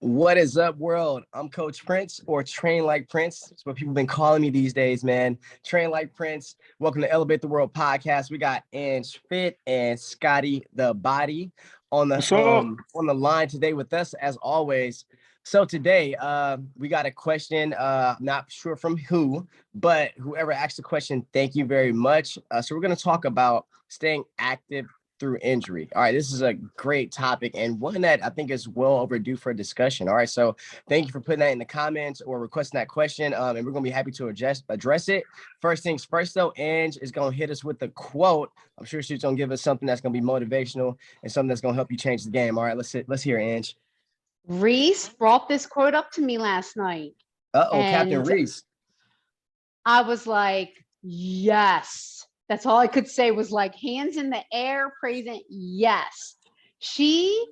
What is up, world? I'm Coach Prince, or Train Like Prince. That's what people have been calling me these days, man. Train Like Prince. Welcome to Elevate the World podcast. We got Ange Fit and Scotty the Body on the What's up? on the line today with us as always. So today, we got a question. Not sure from who, but whoever asked the question, thank you very much. So we're going to talk about staying active through injury. All right, this is a great topic and one that I think is well overdue for discussion. All right, so thank you for putting that in the comments or requesting that question, and we're gonna be happy to address it. First things first, though, Ange is gonna hit us with a quote. I'm sure she's gonna give us something that's gonna be motivational and something that's gonna help you change the game. All right, let's hear Ange. Reese brought this quote up to me last night, Uh-oh, Captain and Reese. I was like, yes. That's all I could say was like hands in the air, praising yes. She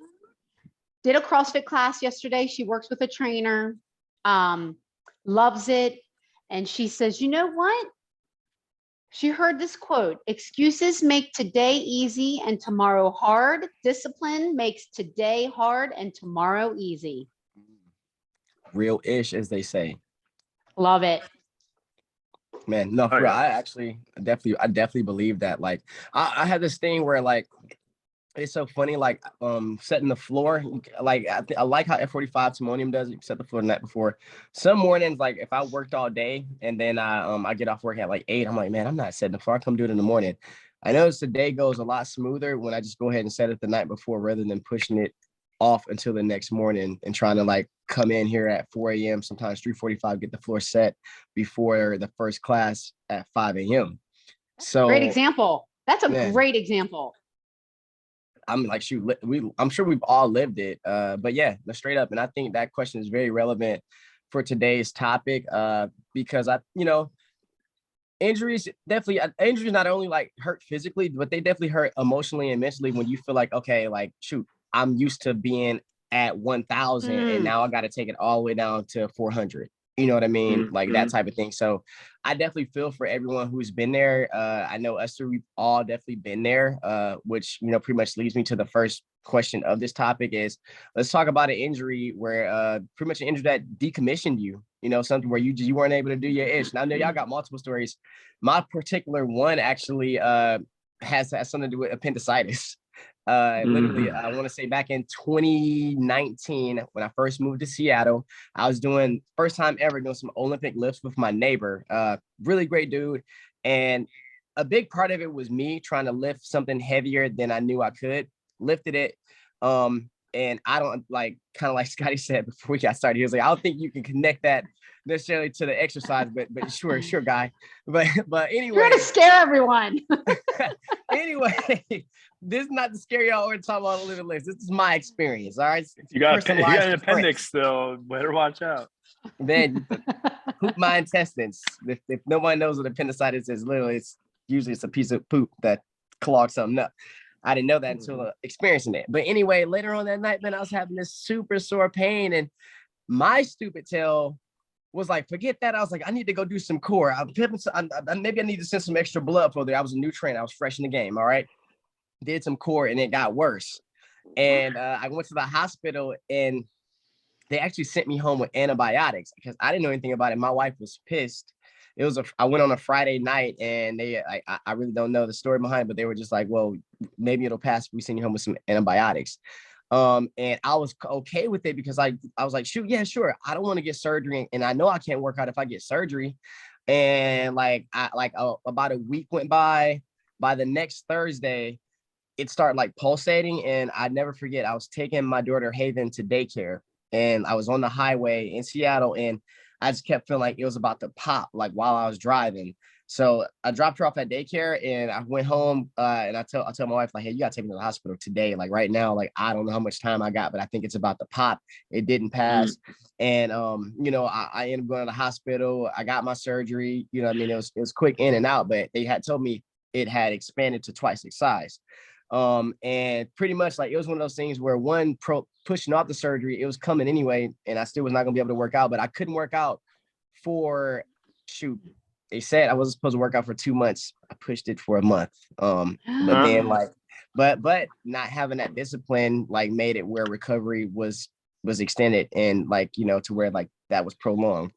did a CrossFit class yesterday. She works with a trainer, loves it. And she says, you know what? She heard this quote: excuses make today easy and tomorrow hard. Discipline makes today hard and tomorrow easy. Real-ish, as they say. Love it. Man, no, Oh, yeah. I definitely believe that. Like, I had this thing where like it's so funny, like setting the floor. Like I like how F45 Timonium does it. You set the floor the night before. Some mornings, like if I worked all day and then I get off work at like 8, I'm like, man, I'm not setting the floor. I come do it in the morning. I notice the day goes a lot smoother when I just go ahead and set it the night before rather than pushing it off until the next morning and trying to like come in here at 4 a.m. sometimes 3:45, get the floor set before the first class at 5 a.m. So Great example. That's a man, great example. I'm like, shoot, I'm sure we've all lived it. But yeah, straight up. And I think that question is very relevant for today's topic, because injuries not only like hurt physically, but they definitely hurt emotionally and mentally when you feel like, okay, like, shoot, I'm used to being at 1,000 and now I got to take it all the way down to 400. You know what I mean? Like that type of thing. So I definitely feel for everyone who's been there. I know us three, we've all definitely been there, which, pretty much leads me to the first question of this topic is, let's talk about an injury where pretty much an injury that decommissioned you, something where you weren't able to do your ish. And I know y'all got multiple stories. My particular one actually has something to do with appendicitis. Literally, I want to say back in 2019, when I first moved to Seattle, I was doing first time ever doing some Olympic lifts with my neighbor. Really great dude. And a big part of it was me trying to lift something heavier than I knew I could. Lifted it. And I don't kind of like Scotty said before we got started, he was like, I don't think you can connect that necessarily to the exercise, but sure, guy. But anyway, you're gonna scare everyone. Anyway, this is not to scare y'all or talk about a living list. This is my experience. All right. You got an appendix still. Better watch out. Man, poop my intestines. If no one knows what appendicitis is, literally, it's a piece of poop that clogs something up. I didn't know that until experiencing it. But anyway, later on that night, man, I was having this super sore pain, and my stupid tail was like, forget that. I was like, I need to go do some core. Maybe I need to send some extra blood for there. I was a new trainer. I was fresh in the game. All right. Did some core and it got worse. And I went to the hospital and they actually sent me home with antibiotics because I didn't know anything about it. My wife was pissed. I went on a Friday night and I really don't know the story behind it, but they were just like, well, maybe it'll pass if we send you home with some antibiotics. And I was okay with it because I was like, shoot, yeah, sure. I don't want to get surgery. And I know I can't work out if I get surgery. And about a week went by the next Thursday, it started like pulsating. And I never forget, I was taking my daughter Haven to daycare and I was on the highway in Seattle and I just kept feeling like it was about to pop, like while I was driving. So I dropped her off at daycare and I went home and I tell my wife, like, hey, you got to take me to the hospital today. Like right now, like, I don't know how much time I got, but I think it's about to pop. It didn't pass. And, I ended up going to the hospital. I got my surgery, I mean, it was quick in and out, but they had told me it had expanded to twice its size. And pretty much like it was one of those things where pushing off the surgery, it was coming anyway, and I still was not gonna be able to work out, but I couldn't work out for they said I wasn't supposed to work out for 2 months. I pushed it for a month. But then but not having that discipline like made it where recovery was was extended and like, to where like that was prolonged.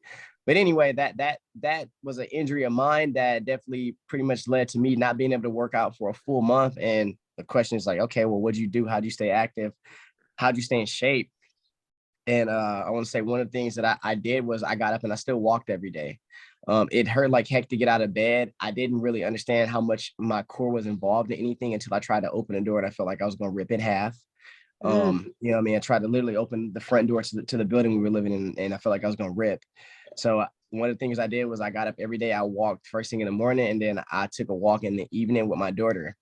But anyway, that was an injury of mine that definitely pretty much led to me not being able to work out for a full month. And the question is like, okay, well, what'd you do? How'd you stay active? How'd you stay in shape? And I want to say one of the things that I did was I got up and I still walked every day. It hurt like heck to get out of bed. I didn't really understand how much my core was involved in anything until I tried to open the door and I felt like I was going to rip it in half. You know what I mean? I tried to literally open the front door to the building we were living in, and I felt like I was going to rip. So one of the things I did was I got up every day. I walked first thing in the morning, and then I took a walk in the evening with my daughter.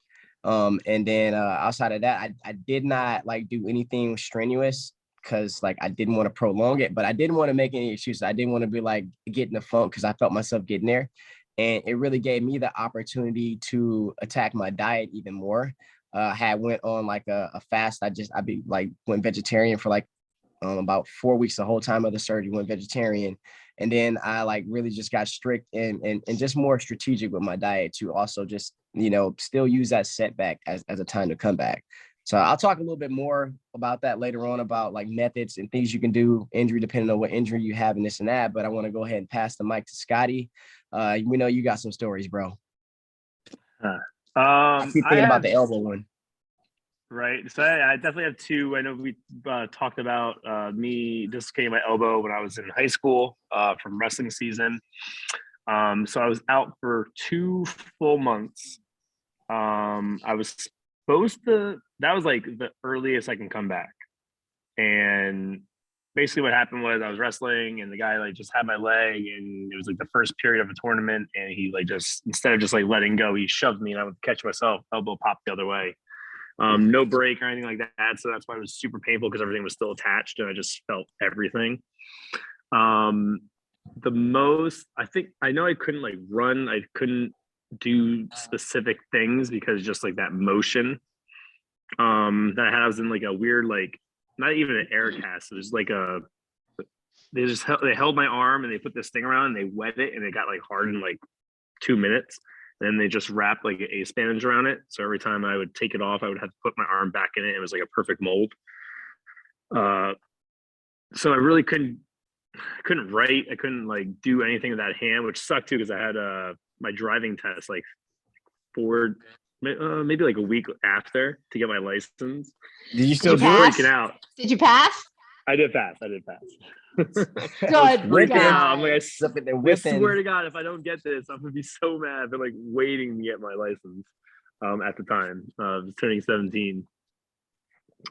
And then outside of that, I did not like do anything strenuous because like I didn't want to prolong it, but I didn't want to make any excuses. I didn't want to be like getting the funk because I felt myself getting there. And it really gave me the opportunity to attack my diet even more. Had went on like a fast. I be like went vegetarian for like about 4 weeks. The whole time of the surgery went vegetarian, and then I like really just got strict and just more strategic with my diet to also just still use that setback as a time to come back. So I'll talk a little bit more about that later on about like methods and things you can do, injury depending on what injury you have and this and that. But I want to go ahead and pass the mic to Scotty. We know you got some stories, bro. I keep thinking about the elbow one. Right. So I definitely have two. I know we talked about me dislocating my elbow when I was in high school from wrestling season. So I was out for 2 full months. I was supposed to, that was like the earliest I can come back. And basically what happened was I was wrestling and the guy like just had my leg and it was like the first period of a tournament. And he like just, instead of just like letting go, he shoved me and I would catch myself, elbow popped the other way. No break or anything like that. So that's why it was super painful because everything was still attached and I just felt everything. The most, I know I couldn't like run. I couldn't do specific things because just like that motion that I had, I was in like a weird, like not even an air cast. It was like they held my arm and they put this thing around and they wet it and it got like hard in like 2 minutes. Then they just wrapped like an ace bandage around it. So every time I would take it off, I would have to put my arm back in it. It was like a perfect mold. So I really couldn't write. I couldn't like do anything with that hand, which sucked too because I had my driving test like maybe like a week after to get my license. Did you still do it? Freaking out. Did you pass? I did pass. Good. I'm like, I whipping. swear to God, if I don't get this, I'm gonna be so mad. I've been like waiting to get my license at the time. I was turning 17.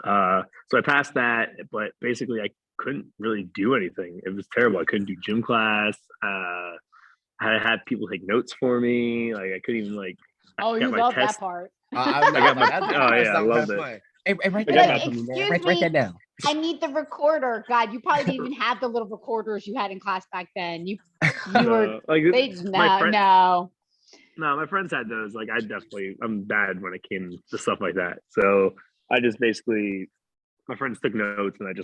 So I passed that, but basically I couldn't really do anything. It was terrible. I couldn't do gym class. I had people take notes for me. Like I couldn't even like. Oh, you love that part. I loved it. Hey, write that down for me, man. Write that down. I need the recorder. God, you probably didn't even have the little recorders you had in class back then. You were like no. No, my friends had those. Like I'm bad when it came to stuff like that. So I just basically, my friends took notes and they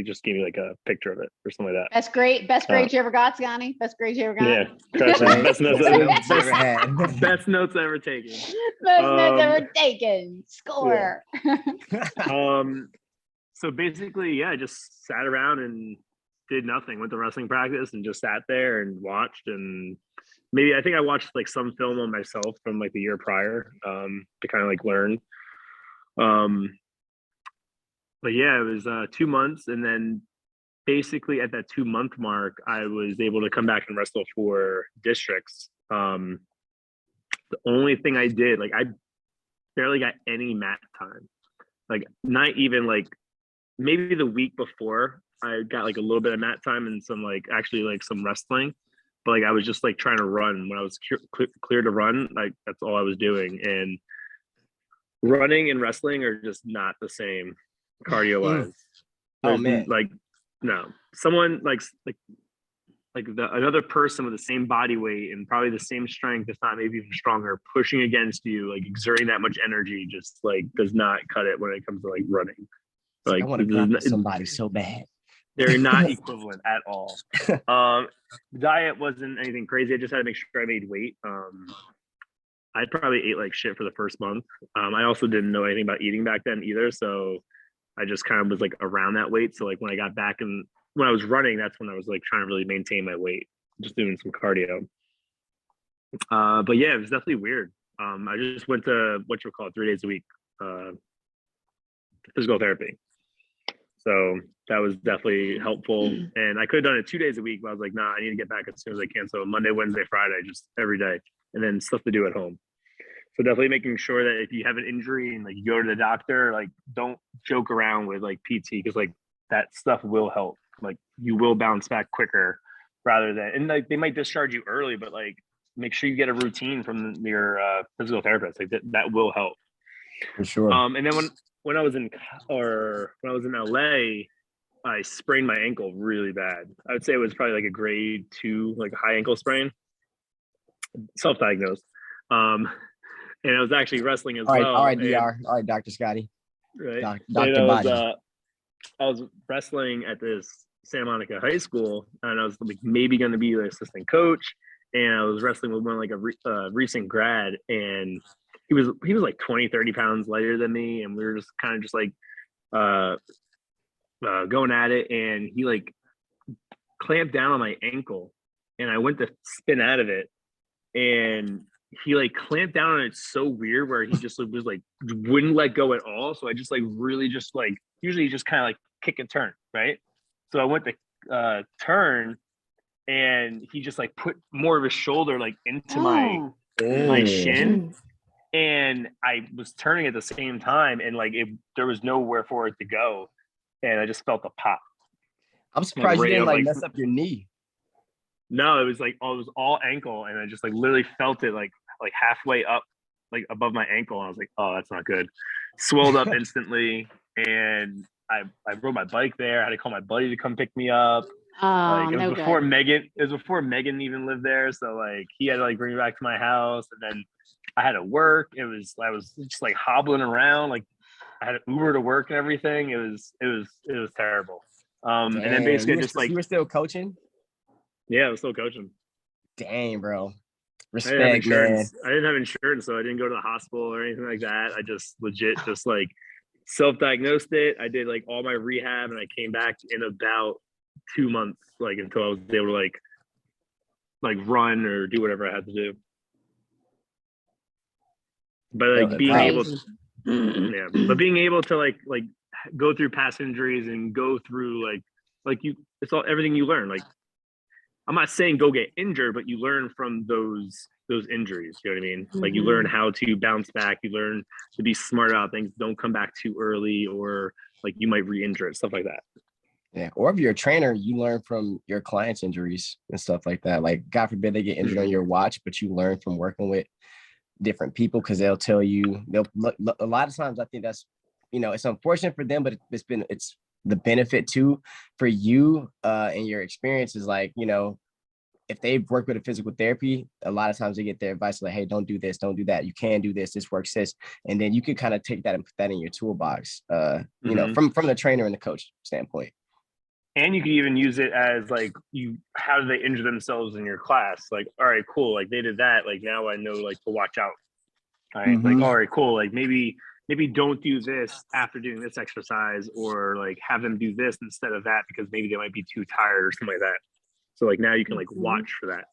just gave me like a picture of it or something like that. Best grade you ever got, Scotty? Best grade you ever got? Yeah, best notes ever had. Best notes ever taken. Best notes ever taken. Score. Yeah. So basically, yeah, I just sat around and did nothing. Went to wrestling practice and just sat there and watched. And maybe I think I watched like some film on myself from like the year prior to kind of like learn. But yeah, it was 2 months, and then basically at that 2-month mark, I was able to come back and wrestle for districts. The only thing I did, like I barely got any mat time. Like not even like maybe the week before I got like a little bit of mat time and some like actually like some wrestling, but like I was just like trying to run when I was clear to run. Like that's all I was doing, and running and wrestling are just not the same cardio wise. Oh man, like no, someone like another person with the same body weight and probably the same strength, if not maybe even stronger, pushing against you, like exerting that much energy, just like does not cut it when it comes to like running. Like I want to grapple somebody so bad. They're not equivalent at all. Diet wasn't anything crazy. I just had to make sure I made weight. I probably ate like shit for the first month. I also didn't know anything about eating back then either. So I just kind of was like around that weight. So like when I got back and when I was running, that's when I was like trying to really maintain my weight, just doing some cardio. But yeah, it was definitely weird. I just went to what you call it 3 days a week, physical therapy. So that was definitely helpful. And I could have done it 2 days a week, but I was like, nah, I need to get back as soon as I can. So Monday, Wednesday, Friday, just every day, and then stuff to do at home. So definitely making sure that if you have an injury and like you go to the doctor, like don't joke around with like PT, because like that stuff will help. Like you will bounce back quicker rather than, and like they might discharge you early, but like make sure you get a routine from your physical therapist. Like that will help. For sure. And then when I was in LA, I sprained my ankle really bad. I would say it was probably like a grade 2, like a high ankle sprain, self-diagnosed. And I was actually wrestling as well. All right, DR. All right, Dr. Scotty. Right. Dr. Baji. I was wrestling at this Santa Monica high school, and I was like maybe going to be the assistant coach. And I was wrestling with one like a recent grad, and he was like 20, 30 pounds lighter than me, and we were just kind of just like going at it, and he like clamped down on my ankle, and I went to spin out of it, and he like clamped down on it so weird where he just was like wouldn't let go at all. So I just like really just like usually just kind of like kick and turn, right? So I went to turn, and he just like put more of his shoulder like into my shin, and I was turning at the same time, and like there was nowhere for it to go, and I just felt a pop. I'm surprised you didn't like mess up your knee. No, it was like it was all ankle, and I just like literally felt it like halfway up, like above my ankle, and I was like, oh, that's not good. Swelled up instantly, and I rode my bike there. I had to call my buddy to come pick me up. Like it was before Megan. It was before Megan even lived there, so like he had to like bring me back to my house, and then I had to work. I was just like hobbling around. Like I had an Uber to work and everything. It was terrible. And then basically just like you were still coaching. Yeah, I was still coaching. Dang, bro. Respect, man. I didn't have insurance, so I didn't go to the hospital or anything like that. I just legit just like self-diagnosed it. I did like all my rehab, and I came back in about 2 months, like until I was able to like run or do whatever I had to do. But like being able to like go through past injuries and go through like it's all everything you learn. Like I'm not saying go get injured, but you learn from those injuries. You know what I mean? Like you learn how to bounce back. You learn to be smart about things. Don't come back too early, or like you might re-injure it, stuff like that. Yeah. Or if you're a trainer, you learn from your clients' injuries and stuff like that. Like God forbid they get injured on your watch, but you learn from working with different people, because they'll tell you, a lot of times I think that's, it's unfortunate for them, but it's the benefit too for you and your experience is like, if they've worked with a physical therapy, a lot of times they get their advice like, hey, don't do this, don't do that. You can do this. This works this. And then you can kind of take that and put that in your toolbox, from the trainer and the coach standpoint. And you can even use it as like, how do they injure themselves in your class? Like, all right, cool. Like they did that. Like now I know like to watch out. All right. Like, all right, cool. Like maybe don't do this after doing this exercise, or like have them do this instead of that, because maybe they might be too tired or something like that. So like now you can like watch for that.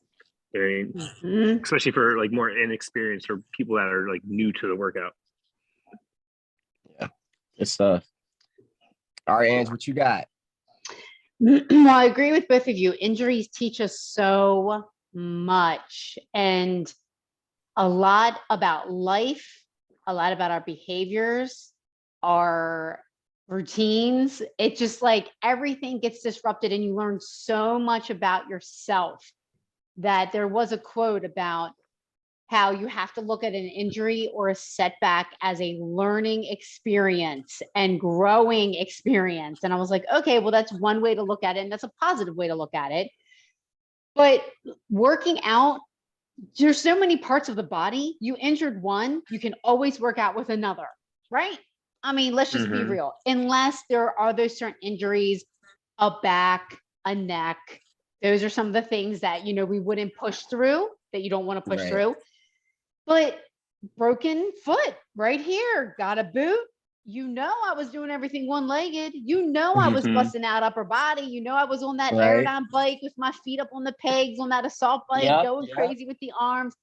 You know what I mean? Especially for like more inexperienced or people that are like new to the workout. Yeah, good stuff. All right, Ange, what you got? Well, I agree with both of you. Injuries teach us so much, and a lot about life, a lot about our behaviors, our routines. It just like everything gets disrupted, and you learn so much about yourself. That there was a quote about how you have to look at an injury or a setback as a learning experience and growing experience. And I was like, okay, well, that's one way to look at it. And that's a positive way to look at it. But working out, there's so many parts of the body. You injured one, you can always work out with another, right? I mean, let's just be real. Unless there are those certain injuries, a back, a neck, those are some of the things that, we wouldn't push through, that you don't want to push through. But broken foot right here, got a boot, I was doing everything one-legged. I was Mhm. busting out upper body. I was on that Right. aerodyne bike with my feet up on the pegs on that assault bike, Yep, going yep. crazy with the arms.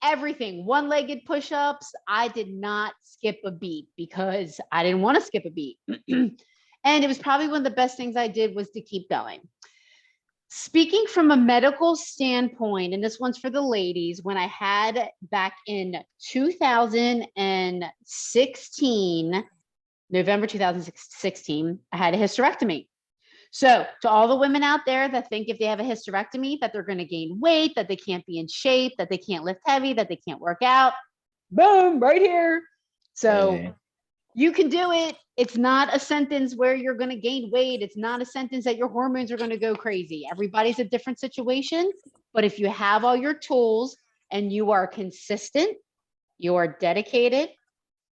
Everything, one-legged push-ups. I did not skip a beat because I didn't want to skip a beat. And it was probably one of the best things I did was to keep going. Speaking from a medical standpoint, and this one's for the ladies, when I had back in 2016, November 2016, I had a hysterectomy. So to all the women out there that think if they have a hysterectomy that they're going to gain weight, that they can't be in shape, that they can't lift heavy, that they can't work out, boom, right here. So Hey. you can do it. It's not a sentence where you're going to gain weight. It's not a sentence that your hormones are going to go crazy. Everybody's a different situation. But if you have all your tools and you are consistent, you are dedicated,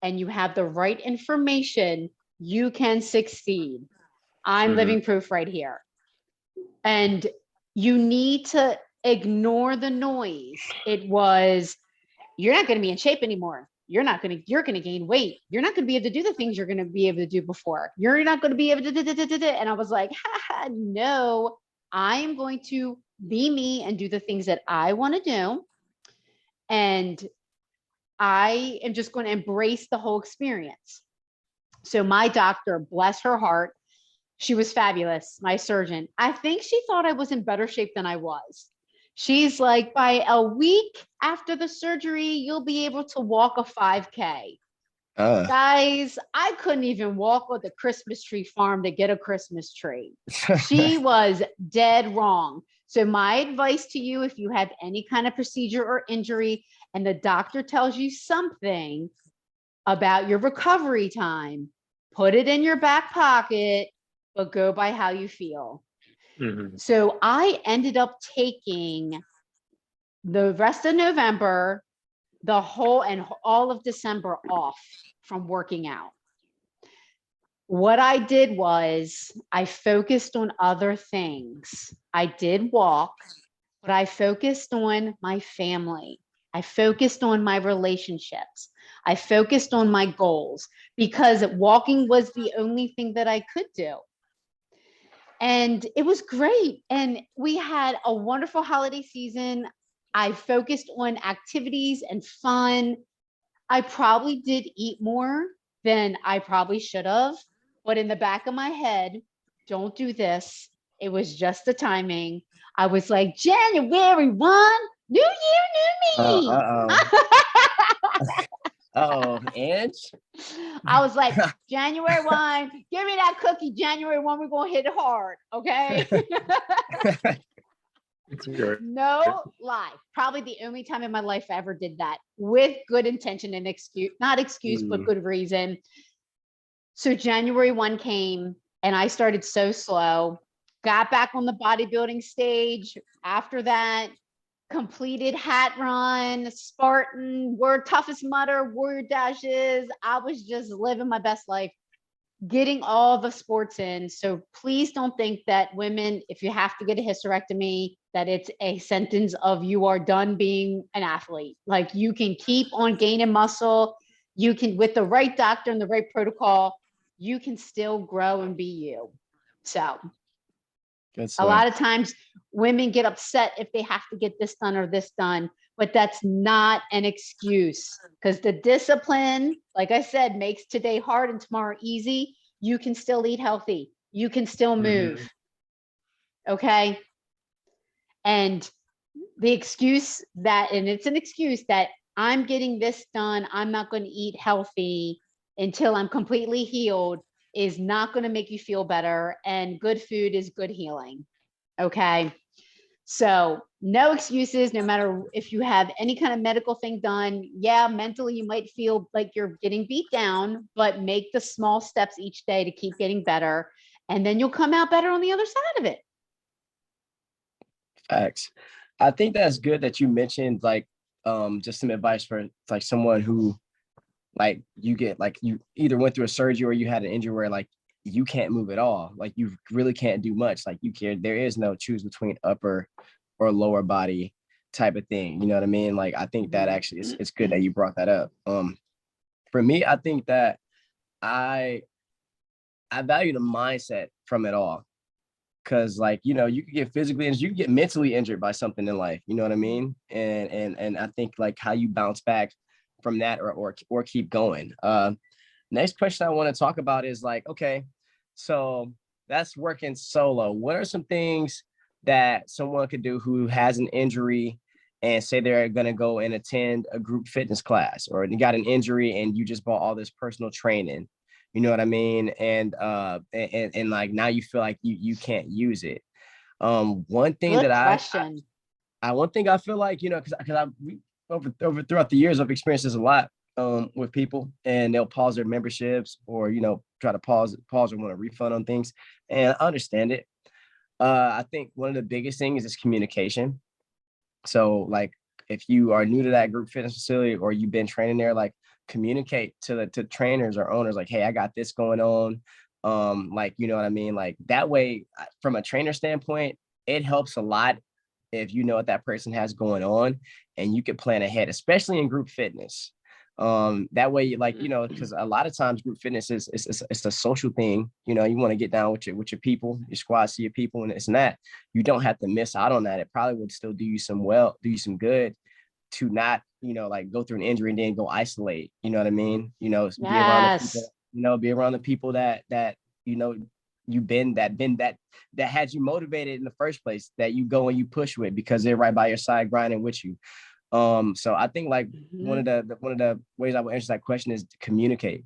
and you have the right information, you can succeed. I'm living proof right here. And you need to ignore the noise. It was, you're not going to be in shape anymore. You're going to gain weight. You're not going to be able to do the things you're going to be able to do before. You're not going to be able to. And I was like, no, I am going to be me and do the things that I want to do. And I am just going to embrace the whole experience. So my doctor, bless her heart, she was fabulous, my surgeon. I think she thought I was in better shape than I was. She's like, by a week after the surgery, you'll be able to walk a 5K. Guys, I couldn't even walk with the Christmas tree farm to get a Christmas tree. She was dead wrong. So my advice to you, if you have any kind of procedure or injury and the doctor tells you something about your recovery time, put it in your back pocket, but go by how you feel. So I ended up taking the rest of November, the whole and all of December off from working out. What I did was I focused on other things. I did walk, but I focused on my family. I focused on my relationships. I focused on my goals because walking was the only thing that I could do. And it was great. And we had a wonderful holiday season. I focused on activities and fun. I probably did eat more than I probably should have. But in the back of my head, don't do this. It was just the timing. I was like, January 1, new year, new me. Ange? I was like, January 1, give me that cookie. January 1, we're going to hit it hard. Okay. No lie. Probably the only time in my life I ever did that with good intention and not excuse, but good reason. So January 1 came and I started so slow, got back on the bodybuilding stage. After that, completed hat run, Spartan, Word Toughest Mudder, Warrior Dashes. I was just living my best life, getting all the sports in. So please don't think that women, if you have to get a hysterectomy, that it's a sentence of you are done being an athlete. Like you can keep on gaining muscle. You can, with the right doctor and the right protocol, you can still grow and be you. So a lot of times women get upset if they have to get this done or this done, but that's not an excuse because the discipline, like I said, makes today hard and tomorrow easy. You can still eat healthy. You can still move. Okay. And the excuse that, and it's an excuse that I'm getting this done, I'm not going to eat healthy until I'm completely healed, is not going to make you feel better. And good food is good healing. Okay. So no excuses, no matter if you have any kind of medical thing done. Yeah, mentally you might feel like you're getting beat down, but make the small steps each day to keep getting better. And then you'll come out better on the other side of it. Facts. I think that's good that you mentioned like just some advice for like someone who like you get like you either went through a surgery or you had an injury where like you can't move at all. Like you really can't do much. Like there is no choose between upper or lower body type of thing. You know what I mean? Like I think that actually it's good that you brought that up. For me, I think that I value the mindset from it all. Cause like, you know, you could get physically injured, you can get mentally injured by something in life. You know what I mean? And I think like how you bounce back from that or keep going. Next question I want to talk about is like, okay, so that's working solo. What are some things that someone could do who has an injury and say they're going to go and attend a group fitness class, or you got an injury and you just bought all this personal training, you know what I mean? And like now you feel like you can't use it. One thing Good that question. one thing I feel like, you know, because I over throughout the years I've experienced this a lot with people, and they'll pause their memberships or, you know, try to pause or want a refund on things, and I understand it. I think one of the biggest things is communication. So like if you are new to that group fitness facility or you've been training there, like communicate to the trainers or owners, like, hey, I got this going on. Like, you know what I mean? Like that way, from a trainer standpoint, it helps a lot if you know what that person has going on and you can plan ahead, especially in group fitness. That way, like, you know, because a lot of times group fitness is it's a social thing. You know, you want to get down with your people, your squad, see your people, and it's that. You don't have to miss out on that. It probably would still do you some good to not, you know, like go through an injury and then go isolate. You know what I mean? You know, be around the people, Yes. you know, be around the people that you know you've been that had you motivated in the first place, that you go and you push with because they're right by your side grinding with you. So I think like one of the ways I would answer that question is to communicate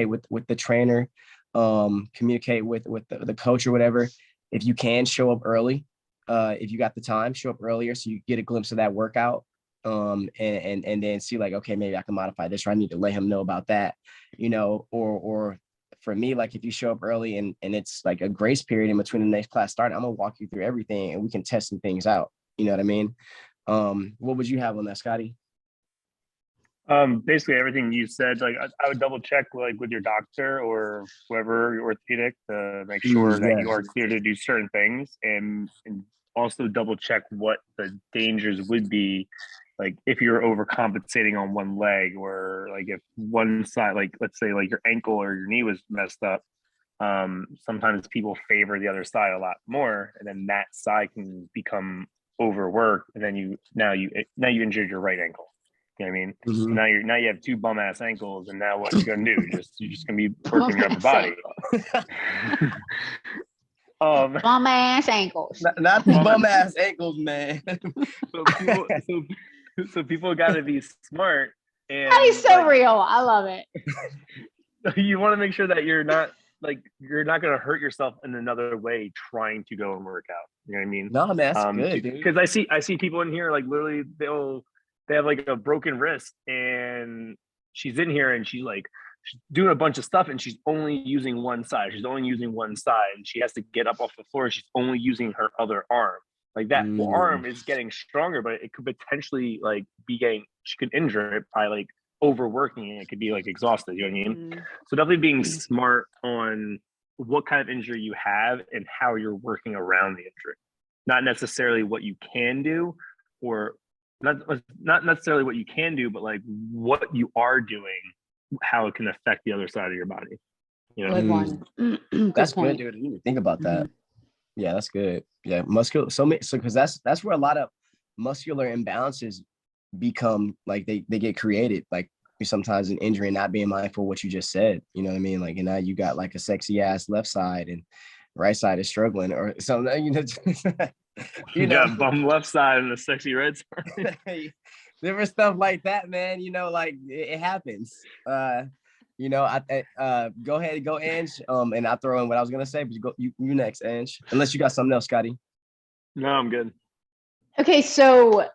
with the trainer, communicate with the coach or whatever. If you can, show up early. If you got the time, show up earlier so you get a glimpse of that workout. And then see like, okay, maybe I can modify this, or I need to let him know about that, you know, or for me, like if you show up early and it's like a grace period in between the next class starting, I'm gonna walk you through everything and we can test some things out. You know what I mean? What would you have on that, Scotty? Basically everything you said, like I would double check like with your doctor or whoever, your orthopedic, to make sure that Yeah. you are clear to do certain things, and also double check what the dangers would be, like if you're overcompensating on one leg, or like if one side, like let's say like your ankle or your knee was messed up. Sometimes people favor the other side a lot more, and then that side can become overworked, and then now you injured your right ankle. You know what I mean? So Mhm. now you have two bum ass ankles, and now what you gonna do? You're just gonna be working your upper body. Bum ass ankles. Not the bum ass ankles, man. So people got to be smart, and That is so real. I love it. you want to make sure that you're not going to hurt yourself in another way trying to go and work out. You know what I mean? No, man, that's good, dude. Because I see people in here like literally they have like a broken wrist, and she's in here and she's doing a bunch of stuff, and she's only using one side. She's only using one side, and she has to get up off the floor. She's only using her other arm. Like that arm is getting stronger, but it could potentially like she could injure it by like overworking, and it could be like exhausted. You know what I mean? So definitely being smart on what kind of injury you have and how you're working around the injury, not necessarily what you can do, or not necessarily what you can do, but like what you are doing, how it can affect the other side of your body. You know? Good one. Good That's point. good, dude. You didn't think about that. Yeah, that's good. Yeah, muscular. So because that's where a lot of muscular imbalances become, like they get created, like sometimes an injury and not being mindful of what you just said. You know what I mean? Like, and now you got like a sexy ass left side and right side is struggling or something. You know, you got bum left side and a sexy right side. Different stuff like that, man. You know, like it happens. You know, go ahead, go Ange. And I'll throw in what I was gonna say, but you next, Ange. Unless you got something else, Scotty. No, I'm good. Okay, so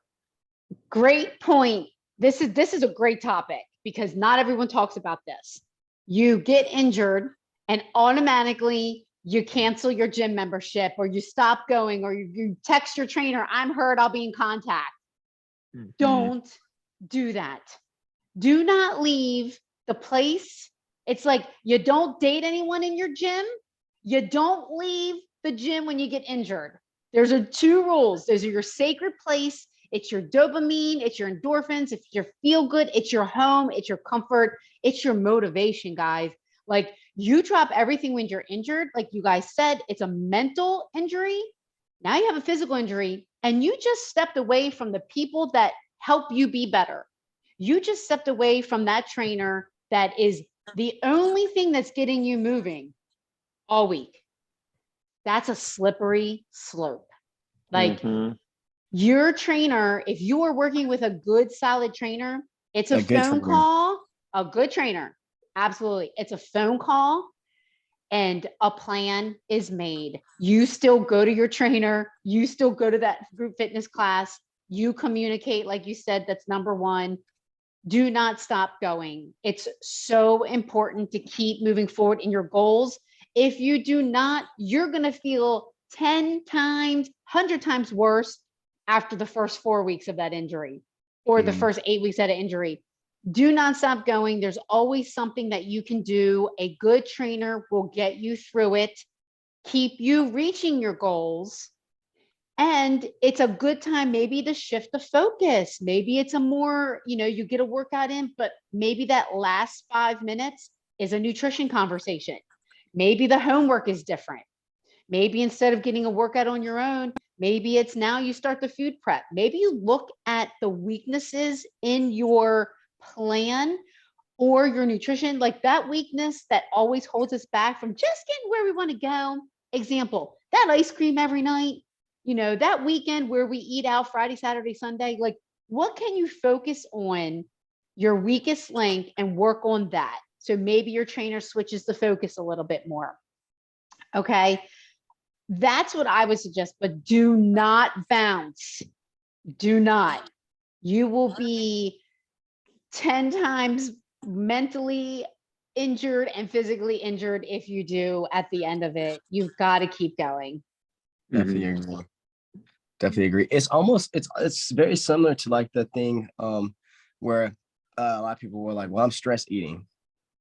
great point. This is a great topic because not everyone talks about this. You get injured and automatically you cancel your gym membership, or you stop going, or you text your trainer, I'm hurt, I'll be in contact. Don't do that. Do not leave the place. It's like you don't date anyone in your gym. You don't leave the gym when you get injured. There's two rules. Those are your sacred place. It's your dopamine, it's your endorphins, it's your feel good, it's your home, it's your comfort, it's your motivation, guys. Like you drop everything when you're injured. Like you guys said, it's a mental injury. Now you have a physical injury and you just stepped away from the people that help you be better. You just stepped away from that trainer that is the only thing that's getting you moving all week. That's a slippery slope. Like your trainer, if you are working with a good, solid trainer, it's a phone call, a good trainer. Absolutely. It's a phone call and a plan is made. You still go to your trainer. You still go to that group fitness class. You communicate, like you said, that's number one. Do not stop going. It's so important to keep moving forward in your goals. If you do not, you're going to feel 10 times, 100 times worse after the first 4 weeks of that injury or the first 8 weeks of that injury. Do not stop going. There's always something that you can do. A good trainer will get you through it, keep you reaching your goals. And it's a good time maybe to shift the focus. Maybe it's a more, you get a workout in, but maybe that last 5 minutes is a nutrition conversation. Maybe the homework is different. Maybe instead of getting a workout on your own, maybe it's now you start the food prep. Maybe you look at the weaknesses in your plan or your nutrition, like that weakness that always holds us back from just getting where we want to go. Example, that ice cream every night, that weekend where we eat out Friday, Saturday, Sunday, like what can you focus on your weakest link and work on that? So maybe your trainer switches the focus a little bit more. Okay. That's what I would suggest, but do not bounce. Do not. You will be 10 times mentally injured and physically injured if you do at the end of it. You've got to keep going. Definitely agree. Definitely agree. It's very similar to like the thing where a lot of people were like, well, I'm stress eating.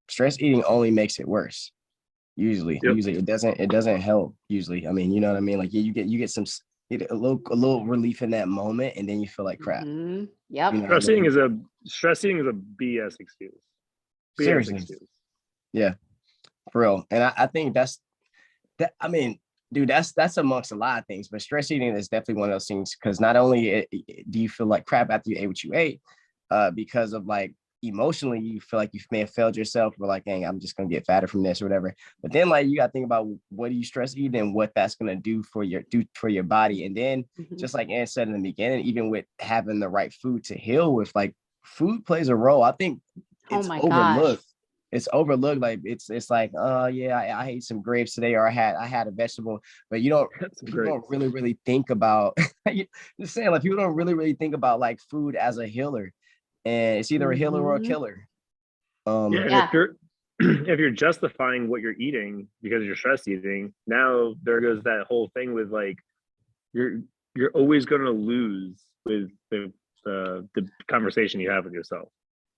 Stress eating only makes it worse. Usually it doesn't help usually. I mean, you know what I mean? Like you get a little relief in that moment and then you feel like crap. Yep. Stress eating is a BS excuse. Seriously. Yeah, for real. And I think I mean, dude, that's amongst a lot of things, but stress eating is definitely one of those things because not only do you feel like crap after you ate what you ate, because of like emotionally you feel like you may have failed yourself or like, dang, I'm just gonna get fatter from this or whatever. But then like you gotta think about what do you stress eating and what that's gonna do for your body. And then just like Ann said in the beginning, even with having the right food to heal with, like food plays a role. I think it's overlooked. Gosh. It's overlooked. Like it's like, yeah, I ate some grapes today, or I had a vegetable, but people don't really think about just saying, like people don't really think about like food as a healer. And it's either a healer or a killer. If you're justifying what you're eating because you're stress eating, now there goes that whole thing with like you're always going to lose with the conversation you have with yourself.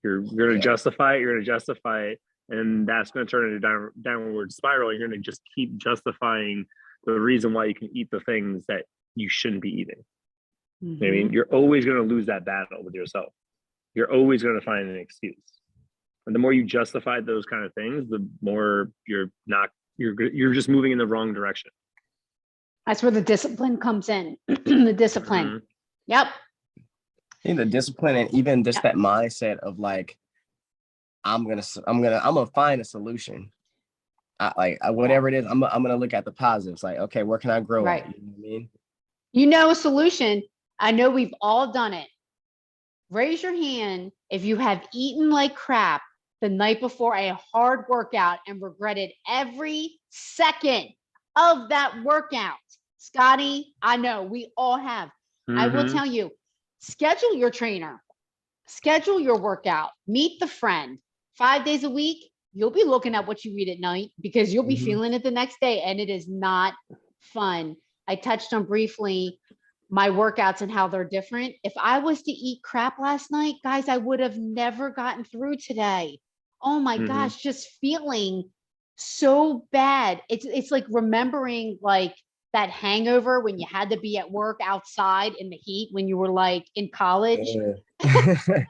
You're going to justify it. You're going to justify it, and that's going to turn into a downward spiral. You're going to just keep justifying the reason why you can eat the things that you shouldn't be eating. I mean, you're always going to lose that battle with yourself. You're always going to find an excuse. And the more you justify those kind of things, the more you're just moving in the wrong direction. That's where the discipline comes in. The discipline. Yep. I think the discipline and even just that mindset of like, I'm gonna find a solution. Whatever it is, I'm gonna look at the positives. Like, okay, where can I grow? Right. At? You know what I mean? A solution. I know we've all done it. Raise your hand if you have eaten like crap the night before a hard workout and regretted every second of that workout. Scotty, I know we all have. I will tell you, schedule your trainer, schedule your workout, meet the friend. 5 days a week, you'll be looking at what you eat at night because you'll be feeling it the next day, and it is not fun. I touched on briefly my workouts and how they're different. If I was to eat crap last night, guys, I would have never gotten through today. Oh my gosh, just feeling so bad. It's like remembering like that hangover when you had to be at work outside in the heat when you were like in college. Like,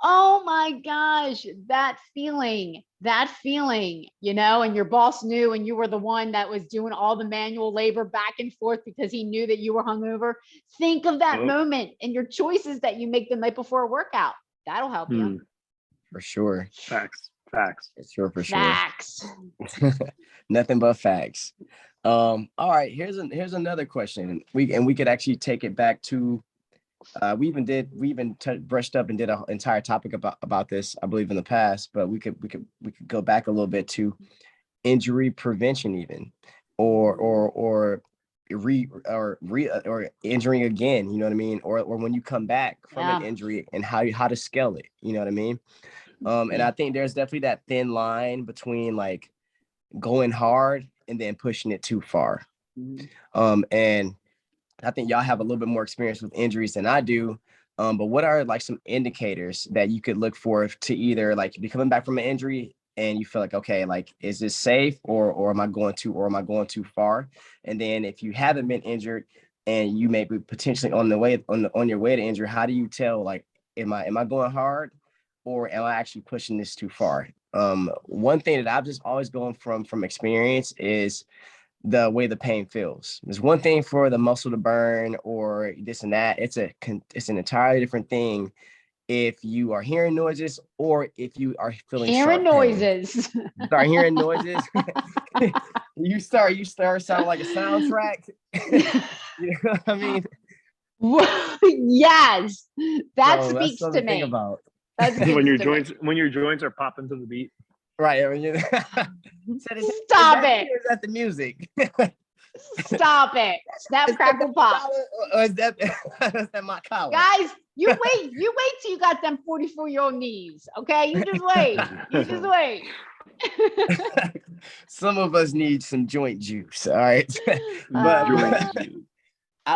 oh my gosh, that feeling, and your boss knew, and you were the one that was doing all the manual labor back and forth because he knew that you were hungover. Think of that moment and your choices that you make the night before a workout. That'll help you. For sure. Facts. For sure. Facts. Nothing but facts. All right, here's another question. We could actually take it back to we even brushed up and did an entire topic about this, I believe, in the past, but we could go back a little bit to injury prevention, even, or injuring again, you know what I mean, or when you come back from an injury, and how to scale it, you know what I mean. And I think there's definitely that thin line between like going hard and then pushing it too far. And I think y'all have a little bit more experience with injuries than I do. But what are like some indicators that you could look for to either like be coming back from an injury and you feel like, okay, like, is this safe, or am I going too far? And then if you haven't been injured and you may be potentially on your way to injury, how do you tell, like, am I going hard, or am I actually pushing this too far? One thing that I've just always gone from experience is the way the pain feels. There's one thing for the muscle to burn or this and that. It's an entirely different thing if you are hearing noises or if you are feeling hearing noises. You start hearing noises. you start sounding like a soundtrack. You know what I mean? Yes, that speaks to me. About. When your joints are popping to the beat. Right. I mean, Stop it. Is that the music? Stop it. Snap, crackle, pop. Or is that my collar? Guys, you wait till you got them 44-year-old knees. Okay, you just wait. Some of us need some joint juice. All right. But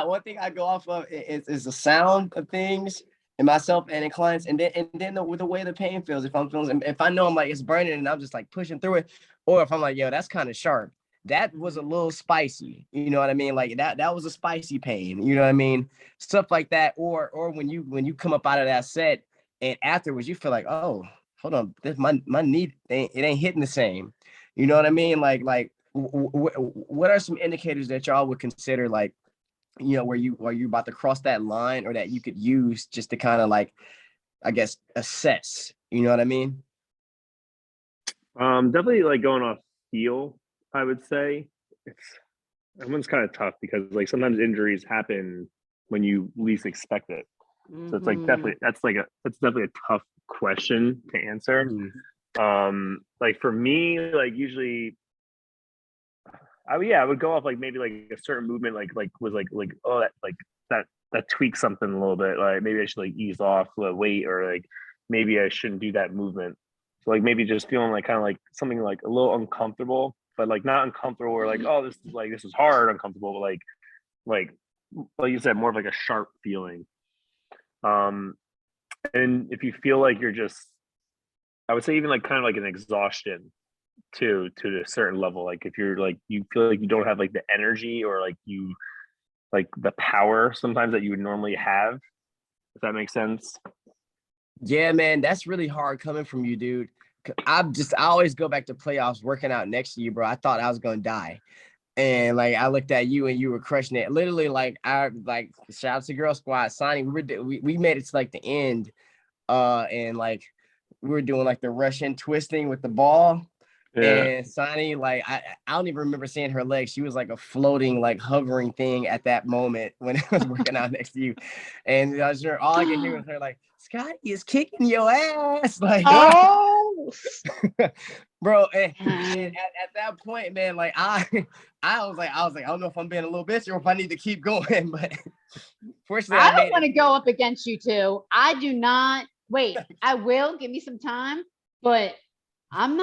one thing I go off of is the sound of things and myself and in clients, and then the way the pain feels. If I know I'm like it's burning and I'm just like pushing through it, or if I'm like, yo, that's kind of sharp. That was a little spicy, you know what I mean? Like that was a spicy pain, you know what I mean? Stuff like that. Or when you come up out of that set and afterwards you feel like, oh, hold on, my knee ain't hitting the same, you know what I mean? Like what are some indicators that y'all would consider, like, you know, where you about to cross that line, or that you could use just to kind of like, I guess, assess, you know what I mean? Definitely like going off feel, I would say. That one's kind of tough because like sometimes injuries happen when you least expect it. So it's like that's definitely a tough question to answer. Like for me, like usually I would go off like maybe like a certain movement was like oh that tweaks something a little bit, like maybe I should like ease off the weight, or like maybe I shouldn't do that movement. So like maybe just feeling like kind of like something like a little uncomfortable, but like not uncomfortable or like, oh, this is hard uncomfortable, but like you said, more of like a sharp feeling. And if you feel like you're just, I would say even like kind of like an exhaustion to a certain level, like if you're like you feel like you don't have like the energy or like you like the power sometimes that you would normally have, if that makes sense. Yeah, man, that's really hard coming from you, dude. I always go back to playoffs working out next to you, bro. I thought I was gonna die. And like I looked at you and you were crushing it. Literally, like shout out to Girl Squad, Sonny. We made it to like the end. And like we were doing like the Russian twisting with the ball. Yeah. And Sonny, like I don't even remember seeing her legs. She was like a floating, like hovering thing at that moment when I was working out next to you. And I was sure all I could hear was her like, Scotty is kicking your ass. Like, oh, bro. And at that point, man, like I was like, I don't know if I'm being a little bitch or if I need to keep going. But fortunately, I don't want to go up against you two. I do not. Wait, I will. Give me some time, but I'm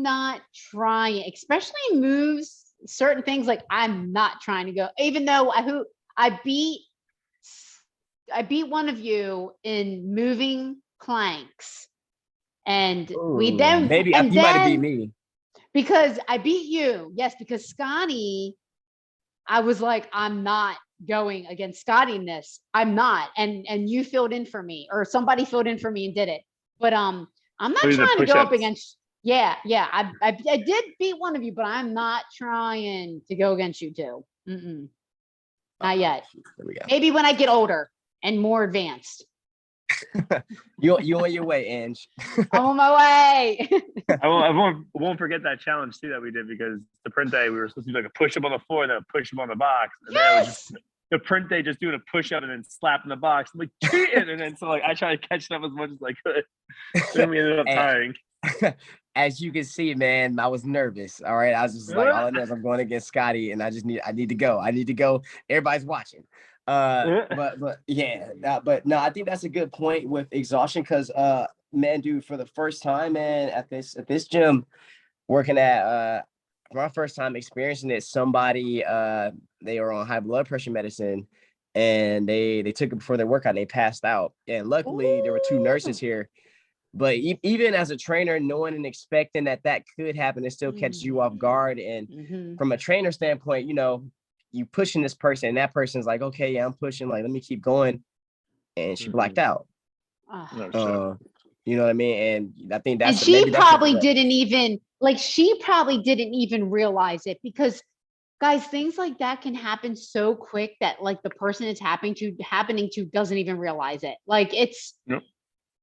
not trying, especially moves, certain things, like I'm not trying to go, even though I beat one of you in moving planks. And we then maybe you might have beat me. Because I beat you. Yes, because Scotty, I was like, I'm not going against Scotty in this. I'm not. And you filled in for me, or somebody filled in for me and did it. But I'm not Do the trying to go up push-ups. against. Yeah. I did beat one of you, but I'm not trying to go against you two. Not yet. There we go. Maybe when I get older and more advanced. You on your way, Ange. I'm on my way. I won't forget that challenge too that we did, because the print day we were supposed to do like a push up on the floor and then a push up on the box, and then it was just the print day just doing a push up and then slapping the box. I'm like, cheating, and then so like I tried to catch up as much as I could. Then we ended up tying. As you can see, man, I was nervous. All right, I was just like, all I know is I'm going against Scotty, and I need to go. I need to go. Everybody's watching. But yeah, but no, I think that's a good point with exhaustion, because man, dude, for the first time, man, at this gym, working at for my first time experiencing it, somebody they were on high blood pressure medicine, and they took it before their workout, and they passed out. And luckily there were two nurses here. But even as a trainer, knowing and expecting that could happen, it still catches you off guard. And from a trainer standpoint, you know, you pushing this person, and that person's like, okay, yeah, I'm pushing, like, let me keep going. And she blacked out. You know what I mean? And I think that's, and she probably didn't even realize it, because guys, things like that can happen so quick that like the person it's happening to doesn't even realize it. Like it's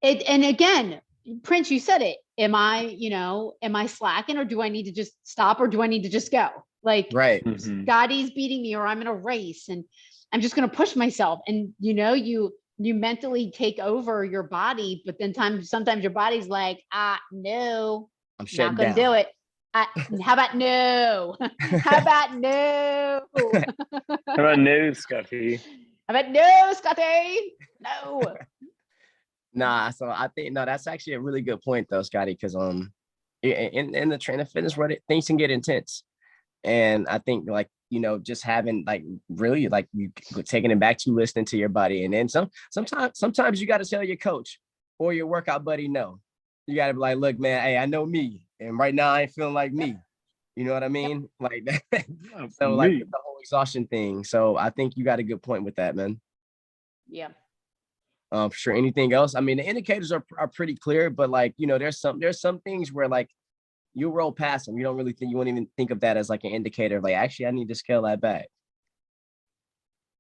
and again, Prince, you said it. Am I slacking, or do I need to just stop, or do I need to just go? Like, Scotty's beating me, or I'm in a race and I'm just going to push myself. And you mentally take over your body, but then sometimes your body's like, no, I'm not going to do it. How about no? How about no? How about no, Scotty? How about no, Scotty? No. Nah, so I think that's actually a really good point though, Scotty, because in the trainer fitness world, things can get intense. And I think like, just having like really like you taking it back to listening to your body. And then sometimes you got to tell your coach or your workout buddy, no. You got to be like, look, man, hey, I know me. And right now I ain't feeling like me. You know what I mean? Like that. So like the whole exhaustion thing. So I think you got a good point with that, man. Yeah. For sure. Anything else? I mean, the indicators are pretty clear, but like, there's some things where like you roll past them. You don't really think, you won't even think of that as like an indicator of like, actually, I need to scale that back.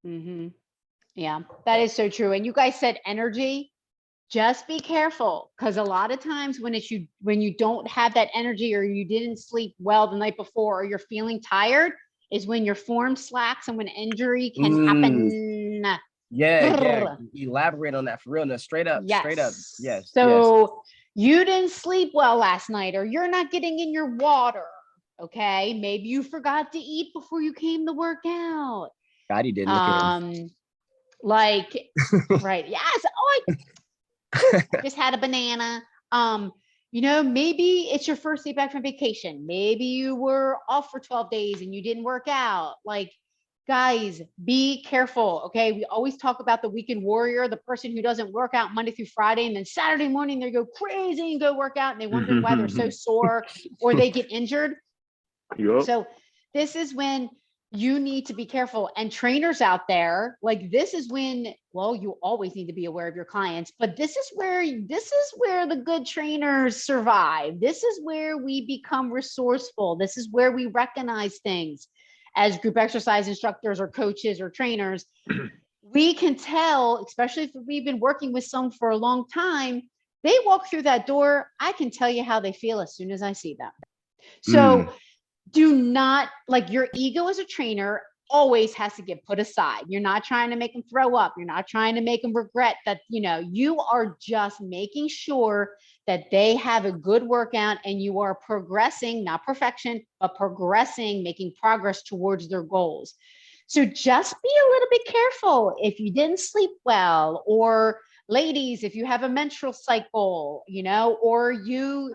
Yeah, that is so true. And you guys said energy. Just be careful, because a lot of times when you don't have that energy, or you didn't sleep well the night before, or you're feeling tired, is when your form slacks and when injury can happen. Yeah. Elaborate on that for real. No, straight up. Yes. So you didn't sleep well last night, or you're not getting in your water. Okay. Maybe you forgot to eat before you came to work out. God, he didn't look at him. Like, right. Yes. Oh, I just had a banana. Maybe it's your first day back from vacation. Maybe you were off for 12 days and you didn't work out. Like, guys, be careful. Okay. We always talk about the weekend warrior, the person who doesn't work out Monday through Friday, and then Saturday morning they go crazy and go work out, and they wonder why they're so sore or they get injured. So this is when you need to be careful. And trainers out there, like, this is when, well, you always need to be aware of your clients, but this is where the good trainers survive. This is where we become resourceful. This is where we recognize things. As group exercise instructors or coaches or trainers, we can tell, especially if we've been working with someone for a long time, they walk through that door, I can tell you how they feel as soon as I see them. So do not, like, your ego as a trainer always has to get put aside. You're not trying to make them throw up. You're not trying to make them regret that, you are just making sure that they have a good workout and you are progressing, not perfection, but progressing, making progress towards their goals. So just be a little bit careful if you didn't sleep well, or ladies, if you have a menstrual cycle, or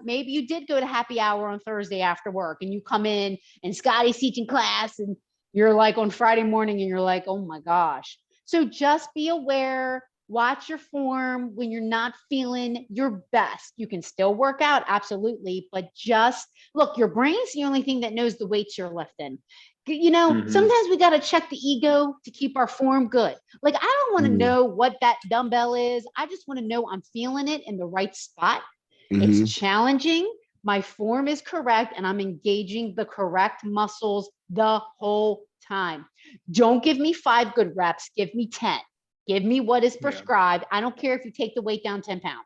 maybe you did go to happy hour on Thursday after work and you come in and Scotty's teaching class and you're like on Friday morning and you're like, oh my gosh. So just be aware Watch your form when you're not feeling your best. You can still work out, absolutely, but just look, your brain's the only thing that knows the weights you're lifting. Sometimes we got to check the ego to keep our form good. Like, I don't want to know what that dumbbell is. I just want to know I'm feeling it in the right spot. It's challenging. My form is correct, and I'm engaging the correct muscles the whole time. Don't give me 5 good reps. Give me 10. Give me what is prescribed. I don't care if you take the weight down 10 pounds.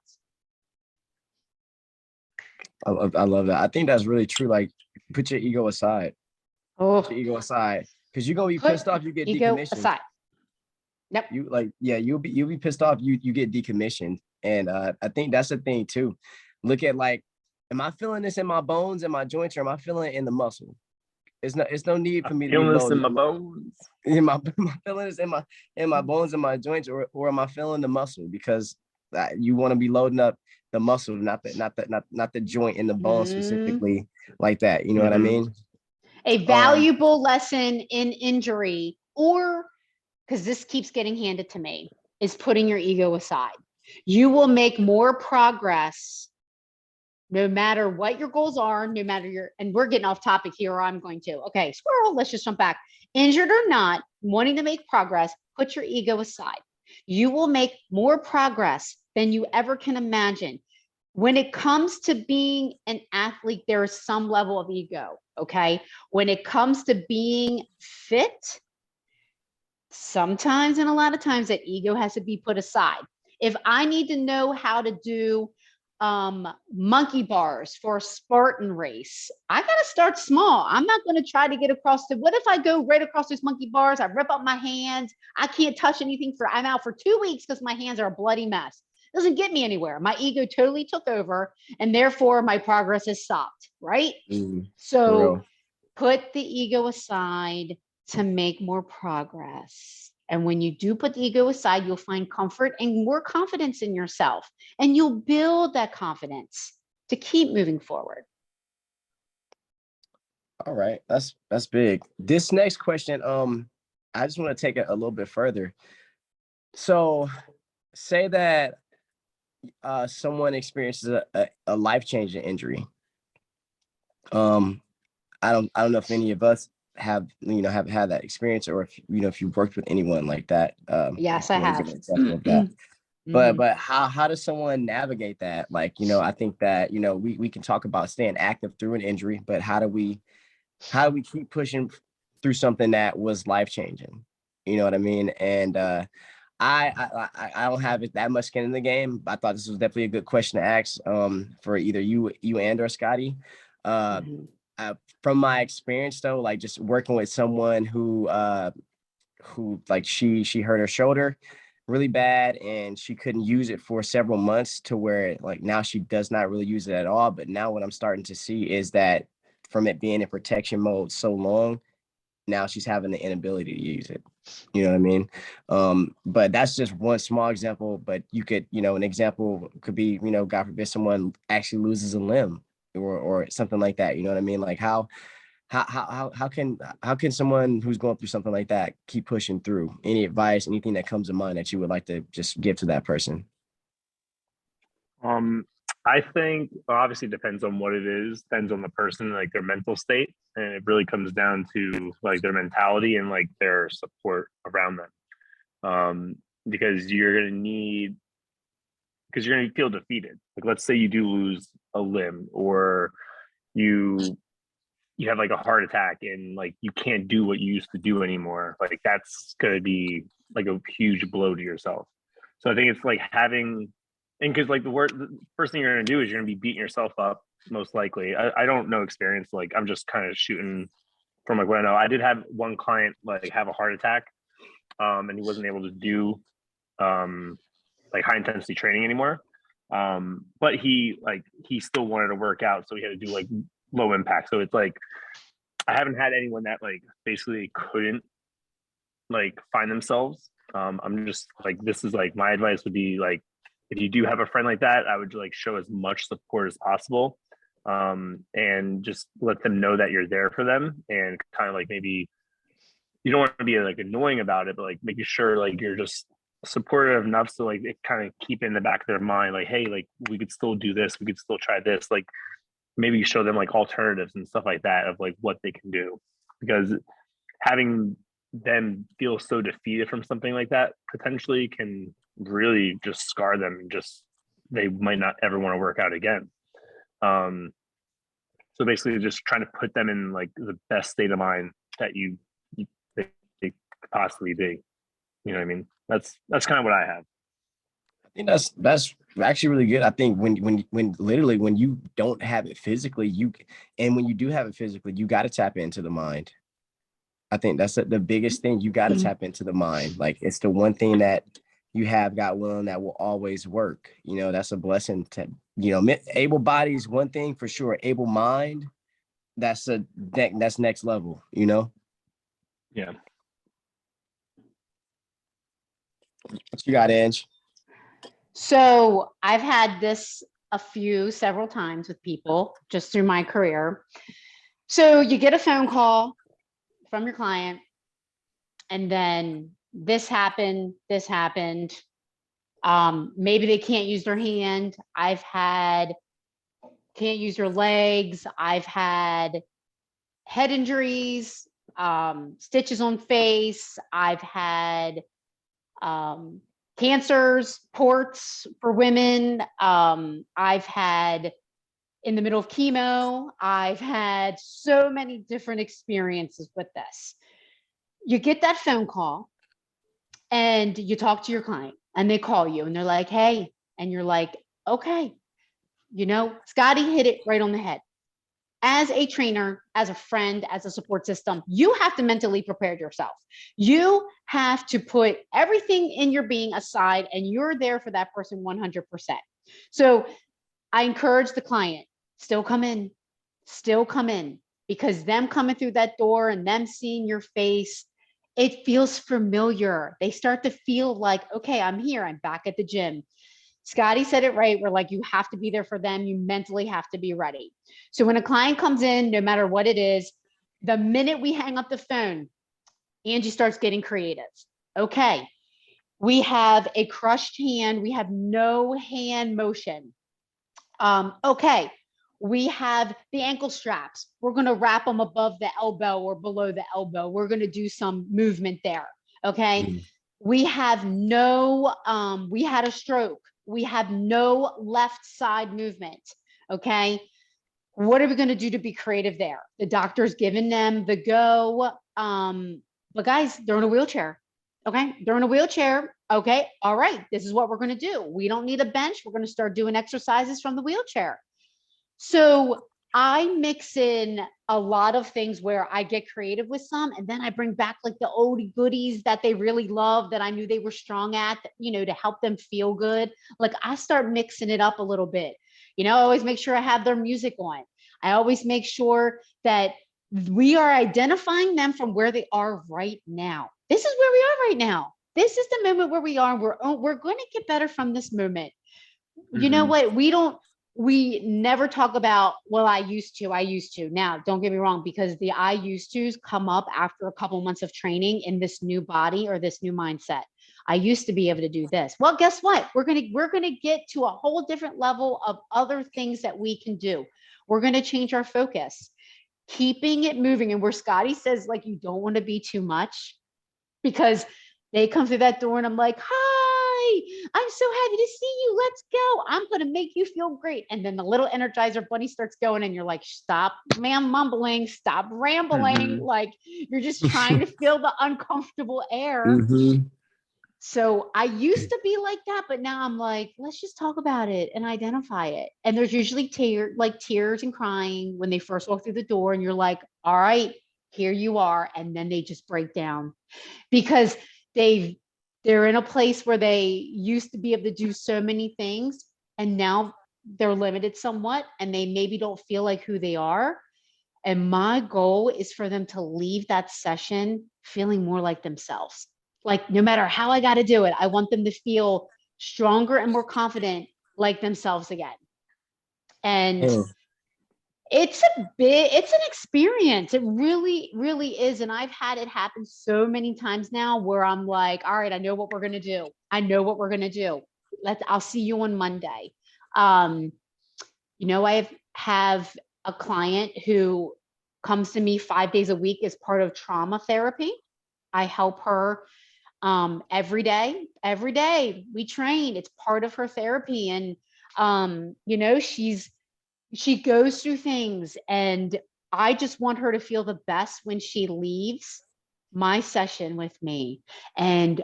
I love that. I think that's really true. Like, put your ego aside. Put your ego aside, because you're gonna be pissed off. You get decommissioned. Aside. Yep. You'll be pissed off. You get decommissioned, and I think that's the thing too. Look at, like, am I feeling this in my bones and my joints, or am I feeling it in the muscle? It's no need for me to feel this in my bones. Am I feeling this in my bones and my joints, or am I feeling the muscle? Because you want to be loading up the muscle, not the joint and the bone specifically, like that. You know what I mean? A valuable lesson in injury, or because this keeps getting handed to me, is putting your ego aside. You will make more progress no matter what your goals are, no matter and we're getting off topic here, or I'm going to. Okay, squirrel, let's just jump back. Injured or not, wanting to make progress, put your ego aside. You will make more progress than you ever can imagine. When it comes to being an athlete, there is some level of ego, okay? When it comes to being fit, sometimes and a lot of times that ego has to be put aside. If I need to know how to do monkey bars for a Spartan race, I got to start small. I'm not going to try to get across what if I go right across those monkey bars? I rip up my hands. I can't touch anything I'm out for 2 weeks because my hands are a bloody mess. Doesn't get me anywhere. My ego totally took over, and therefore my progress has stopped, right? So put the ego aside to make more progress. And when you do put the ego aside, you'll find comfort and more confidence in yourself, and you'll build that confidence to keep moving forward. All right, that's big. This next question, I just want to take it a little bit further. So, say that someone experiences a life-changing injury. I don't know if any of us have had that experience, or if you've worked with anyone like that. Yes, I have. Of that. But how does someone navigate that? Like, I think that we can talk about staying active through an injury, but how do we keep pushing through something that was life-changing? You know what I mean? And I don't have that much skin in the game. I thought this was definitely a good question to ask for either you and or Scotty. From my experience though, like just working with someone who like she hurt her shoulder really bad, and she couldn't use it for several months, to where like now she does not really use it at all. But now what I'm starting to see is that from it being in protection mode so long, now she's having the inability to use it. You know what I mean? But that's just one small example. But you could, an example could be, God forbid, someone actually loses a limb or something like that. You know what I mean? Like how can someone who's going through something like that keep pushing through? Any advice, anything that comes to mind that you would like to just give to that person? I think obviously depends on what it is, depends on the person, like their mental state, and it really comes down to like their mentality and like their support around them. Because you're gonna feel defeated. Like, let's say you do lose a limb, or you have like a heart attack and like you can't do what you used to do anymore. Like, that's gonna be like a huge blow to yourself. So I think it's like having, and because like the first thing you're gonna do is you're gonna be beating yourself up, most likely. I don't know experience. Like, I'm just kind of shooting from like what I know. I did have one client like have a heart attack, and he wasn't able to do like high intensity training anymore. But he still wanted to work out, so he had to do like low impact. So it's like I haven't had anyone that like basically couldn't like find themselves. I'm just like, this is like my advice would be like, if you do have a friend like that, I would like show as much support as possible, and just let them know that you're there for them, and kind of like maybe you don't want to be like annoying about it, but like making sure like you're just supportive enough so like it kind of keep in the back of their mind, like, hey, like we could still do this, we could still try this, like maybe show them like alternatives and stuff like that of like what they can do, because having them feel so defeated from something like that potentially can really just scar them and just they might not ever want to work out again. So basically just trying to put them in like the best state of mind that they could possibly be. You know what I mean? That's kind of what I have. I think that's actually really good. I think when literally when you don't have it physically, and when you do have it physically, you got to tap into the mind. I think that's the biggest thing. You got to tap into the mind. Like it's the one thing that you have got willing that will always work. You know, that's a blessing to, able body is one thing for sure. Able mind, that's next level, Yeah. What you got, Ange? So I've had this several times with people just through my career. So you get a phone call from your client, and then this happened. Maybe they can't use their hand. Can't use their legs. I've had head injuries, stitches on face. I've had cancers, ports for women. I've had in the middle of chemo. I've had so many different experiences with this. You get that phone call and you talk to your client and they call you and they're like, hey, and you're like, okay, Scotty hit it right on the head. As a trainer, as a friend, as a support system, you have to mentally prepare yourself. You have to put everything in your being aside and you're there for that person 100%. So I encourage the client, still come in, because them coming through that door and them seeing your face, it feels familiar. They start to feel like, okay, I'm here. I'm back at the gym. Scotty said it right. We're like, you have to be there for them. You mentally have to be ready. So when a client comes in, no matter what it is, the minute we hang up the phone, Angie starts getting creative. Okay, we have a crushed hand. We have no hand motion. Okay, we have the ankle straps. We're going to wrap them above the elbow or below the elbow. We're going to do some movement there. Okay. We have we had a stroke. We have no left side movement. Okay. What are we going to do to be creative there? The doctor's given them the go. But guys, they're in a wheelchair. Okay. They're in a wheelchair. Okay. All right. This is what we're going to do. We don't need a bench. We're going to start doing exercises from the wheelchair. So I mix in a lot of things where I get creative with some, and then I bring back like the oldie goodies that they really love that I knew they were strong at, to help them feel good. Like I start mixing it up a little bit. I always make sure I have their music on. I always make sure that we are identifying them from where they are right now. This is where we are right now. This is the moment where we are. We're going to get better from this moment. You know what? We never talk about, well, I used to. Now, don't get me wrong, because the I used to's come up after a couple months of training in this new body or this new mindset. I used to be able to do this. Well, guess what? We're going to get to a whole different level of other things that we can do. We're going to change our focus, keeping it moving. And where Scotty says, like, you don't want to be too much, because they come through that door and I'm like, hi, I'm so happy to see you. Let's go. I'm going to make you feel great. And then the little Energizer bunny starts going and you're like, stop, ma'am, mumbling, stop rambling. Like you're just trying to feel the uncomfortable air. So I used to be like that, but now I'm like, let's just talk about it and identify it. And there's usually tears and crying when they first walk through the door and you're like, all right, here you are. And then they just break down because they're in a place where they used to be able to do so many things and now they're limited somewhat and they maybe don't feel like who they are. And my goal is for them to leave that session feeling more like themselves. Like no matter how I got to do it, I want them to feel stronger and more confident like themselves again. And It's an experience. It really, really is. And I've had it happen so many times now where I'm like, all right, I know what we're going to do. I know what we're going to do. I'll see you on Monday. I have a client who comes to me 5 days a week as part of trauma therapy. I help her every day. Every day we train. It's part of her therapy. And, she goes through things, and I just want her to feel the best when she leaves my session with me. And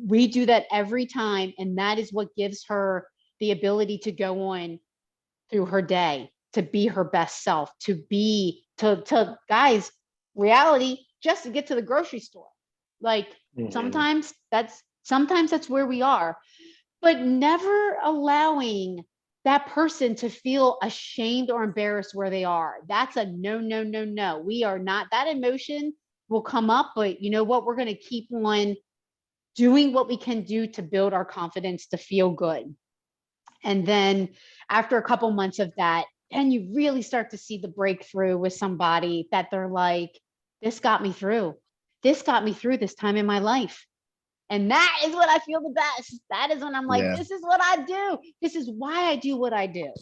we do that every time. And that is what gives her the ability to go on through her day, to be her best self, to guys, reality, just to get to the grocery store. Like sometimes that's where we are, but never allowing that person to feel ashamed or embarrassed where they are. That's a no, no, no, no. We are not. That emotion will come up, but you know what? We're going to keep on doing what we can do to build our confidence, to feel good. And then after a couple months of that, then you really start to see the breakthrough with somebody that they're like, this got me through. This got me through this time in my life. And that is when I feel the best. That is when I'm like, this is what I do. This is why I do what I do.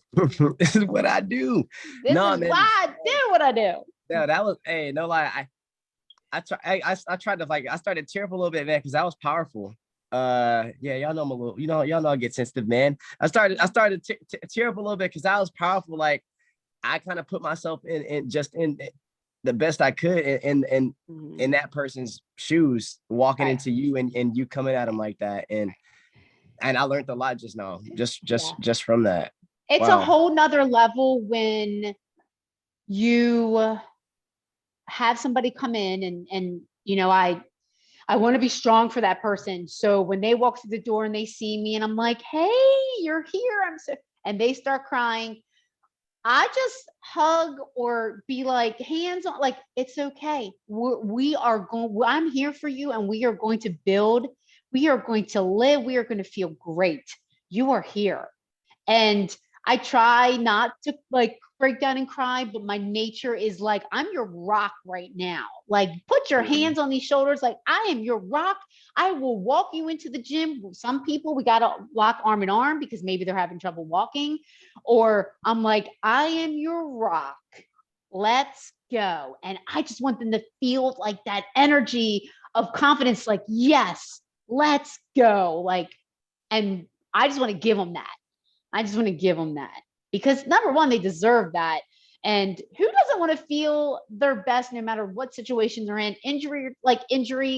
This is what I do. Why I do what I do. No, that was, hey, no lie. I tried to, like, I started tearing up a little bit, man, because that was powerful. Y'all know I'm a little, y'all know I get sensitive, man. I started to tear up a little bit because that was powerful. Like, I kind of put myself in the best I could in that person's shoes, walking into you and you coming at them like that. And I learned a lot just now, just from that. It's a whole nother level when you have somebody come in and I want to be strong for that person. So when they walk through the door and they see me and I'm like, hey, you're here. And they start crying. I just hug or be like hands on, like, it's okay. I'm here for you, and we are going to build. We are going to live. We are going to feel great. You are here. And I try not to like break down and cry, but my nature is like, I'm your rock right now. Like, put your hands on these shoulders. Like, I am your rock. I will walk you into the gym. Some people, we got to lock arm in arm because maybe they're having trouble walking. Or I'm like, I am your rock. Let's go. And I just want them to feel like that energy of confidence. Like, yes, let's go. Like, and I just want to give them that. Because number one, they deserve that. And who doesn't want to feel their best no matter what situation they're in? Injury,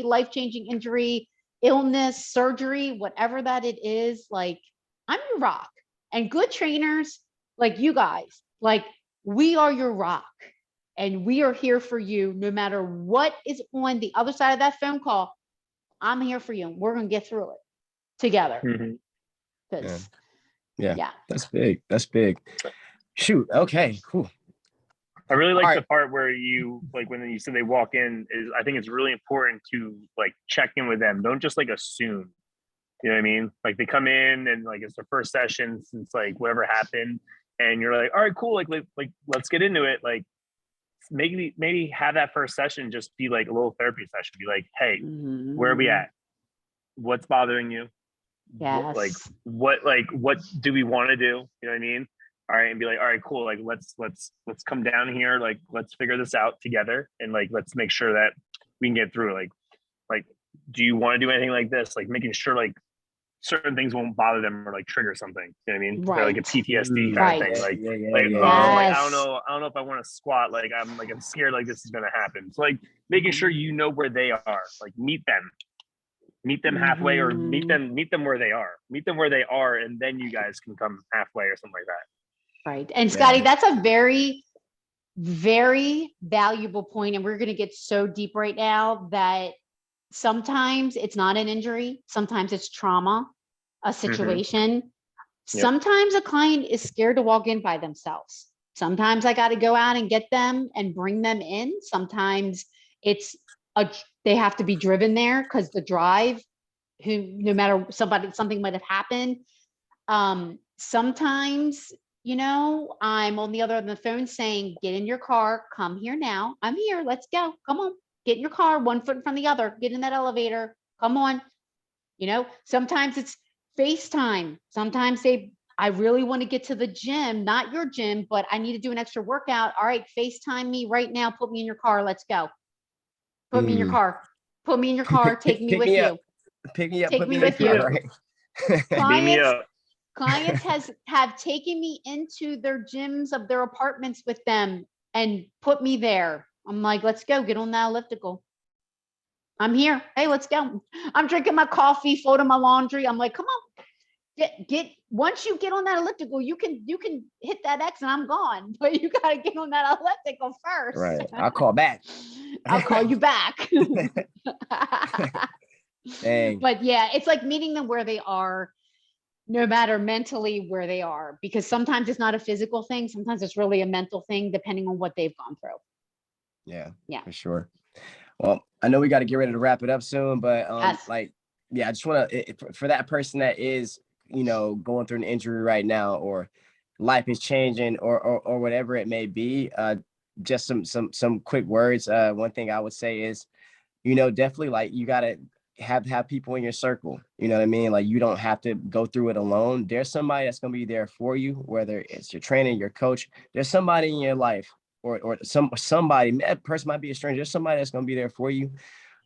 life-changing injury, illness, surgery, whatever that it is. Like, I'm your rock. And good trainers like you guys, like, we are your rock. And we are here for you no matter what is on the other side of that phone call. I'm here for you. We're going to get through it together. Yeah. That's big. Shoot. Okay, cool. I really like the part where you, like, when you said they walk in, is I think it's really important to like check in with them. Don't just like assume, you know what I mean? Like, they come in and like it's their first session since like whatever happened, and you're like, all right, cool, like let's get into it. Like, maybe have that first session just be like a little therapy session. Be like, hey, where are we at? What's bothering you? Yes. What do we want to do? You know what I mean? All right. And be like, all right, cool. Like, let's come down here. Like, let's figure this out together. And like, let's make sure that we can get through it. Like, do you want to do anything like this? Like, making sure like certain things won't bother them or like trigger something. You know what I mean? Right. Or like a PTSD kind of thing. Like, I don't know if I want to squat. Like, I'm scared like this is going to happen. So like making sure you know where they are, like meet them halfway, or meet them where they are, and then you guys can come halfway or something like that. Right. And Scotty, that's a very, very valuable point. And we're going to get so deep right now that sometimes it's not an injury. Sometimes it's trauma, a situation. Sometimes a client is scared to walk in by themselves. Sometimes I got to go out and get them and bring them in. Sometimes they have to be driven there because the drive, no matter something might have happened. Sometimes I'm on the other end of the phone saying, get in your car, come here now. I'm here. Let's go. Come on. Get in your car, one foot in front of the other. Get in that elevator. Come on. Sometimes it's FaceTime. Sometimes I really want to get to the gym, not your gym, but I need to do an extra workout. All right, FaceTime me right now. Put me in your car. Let's go. Put me in your car. Put me in your car. Take me Pick with me you. up. Pick me up. Take Put me me in with your you. car, right? Beam me Clients, up. clients have taken me into their gyms of their apartments with them and put me there. I'm like, let's go. Get on that elliptical. I'm here. Hey, let's go. I'm drinking my coffee, folding my laundry. I'm like, come on. Get once you get on that elliptical, you can hit that X and I'm gone. But you gotta get on that elliptical first. Right. I'll call back. I'll call you back. Dang. But yeah, it's like meeting them where they are, no matter mentally where they are, because sometimes it's not a physical thing. Sometimes it's really a mental thing, depending on what they've gone through. Yeah, for sure. Well, I know we got to get ready to wrap it up soon, but Yes. I just want to, for that person that is, going through an injury right now, or life is changing, or whatever it may be, just some quick words. One thing I would say is, definitely, like, you gotta have people in your circle. You know what I mean? Like, you don't have to go through it alone. There's somebody that's gonna be there for you, whether it's your trainer, your coach. There's somebody in your life, or somebody. That person might be a stranger. There's somebody that's gonna be there for you.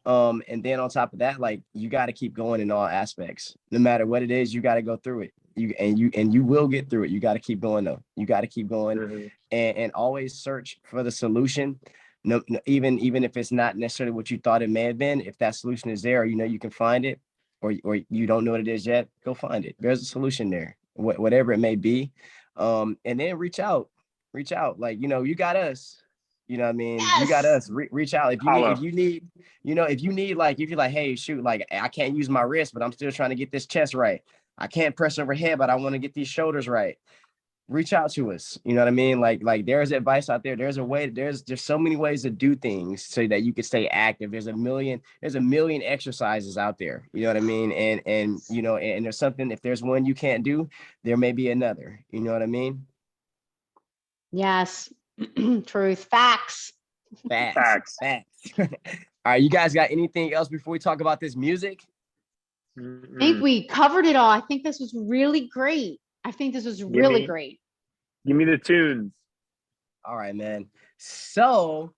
And then on top of that, like, you got to keep going in all aspects. No matter what it is, you got to go through it. You will get through it. You got to keep going though. You got to keep going, and always search for the solution. No, even if it's not necessarily what you thought it may have been, if that solution is there, or you can find it, or you don't know what it is yet, go find it. There's a solution there, whatever it may be. And then reach out. Like, you got us. You know what I mean? You got Yes. us. Reach out if you need, like, if you're like, hey, shoot, like, I can't use my wrist, but I'm still trying to get this chest right. I can't press overhead, but I want to get these shoulders right. Reach out to us. You know what I mean? Like there's advice out there. There's a way. There's so many ways to do things so that you can stay active. There's a million exercises out there. You know what I mean? And there's something. If there's one you can't do, there may be another. You know what I mean? Yes. Truth. Facts. Facts. All right, you guys got anything else before we talk about this music? I think we covered it all. I think this was really great. I think this was really great. Give me the tunes. All right, man. So,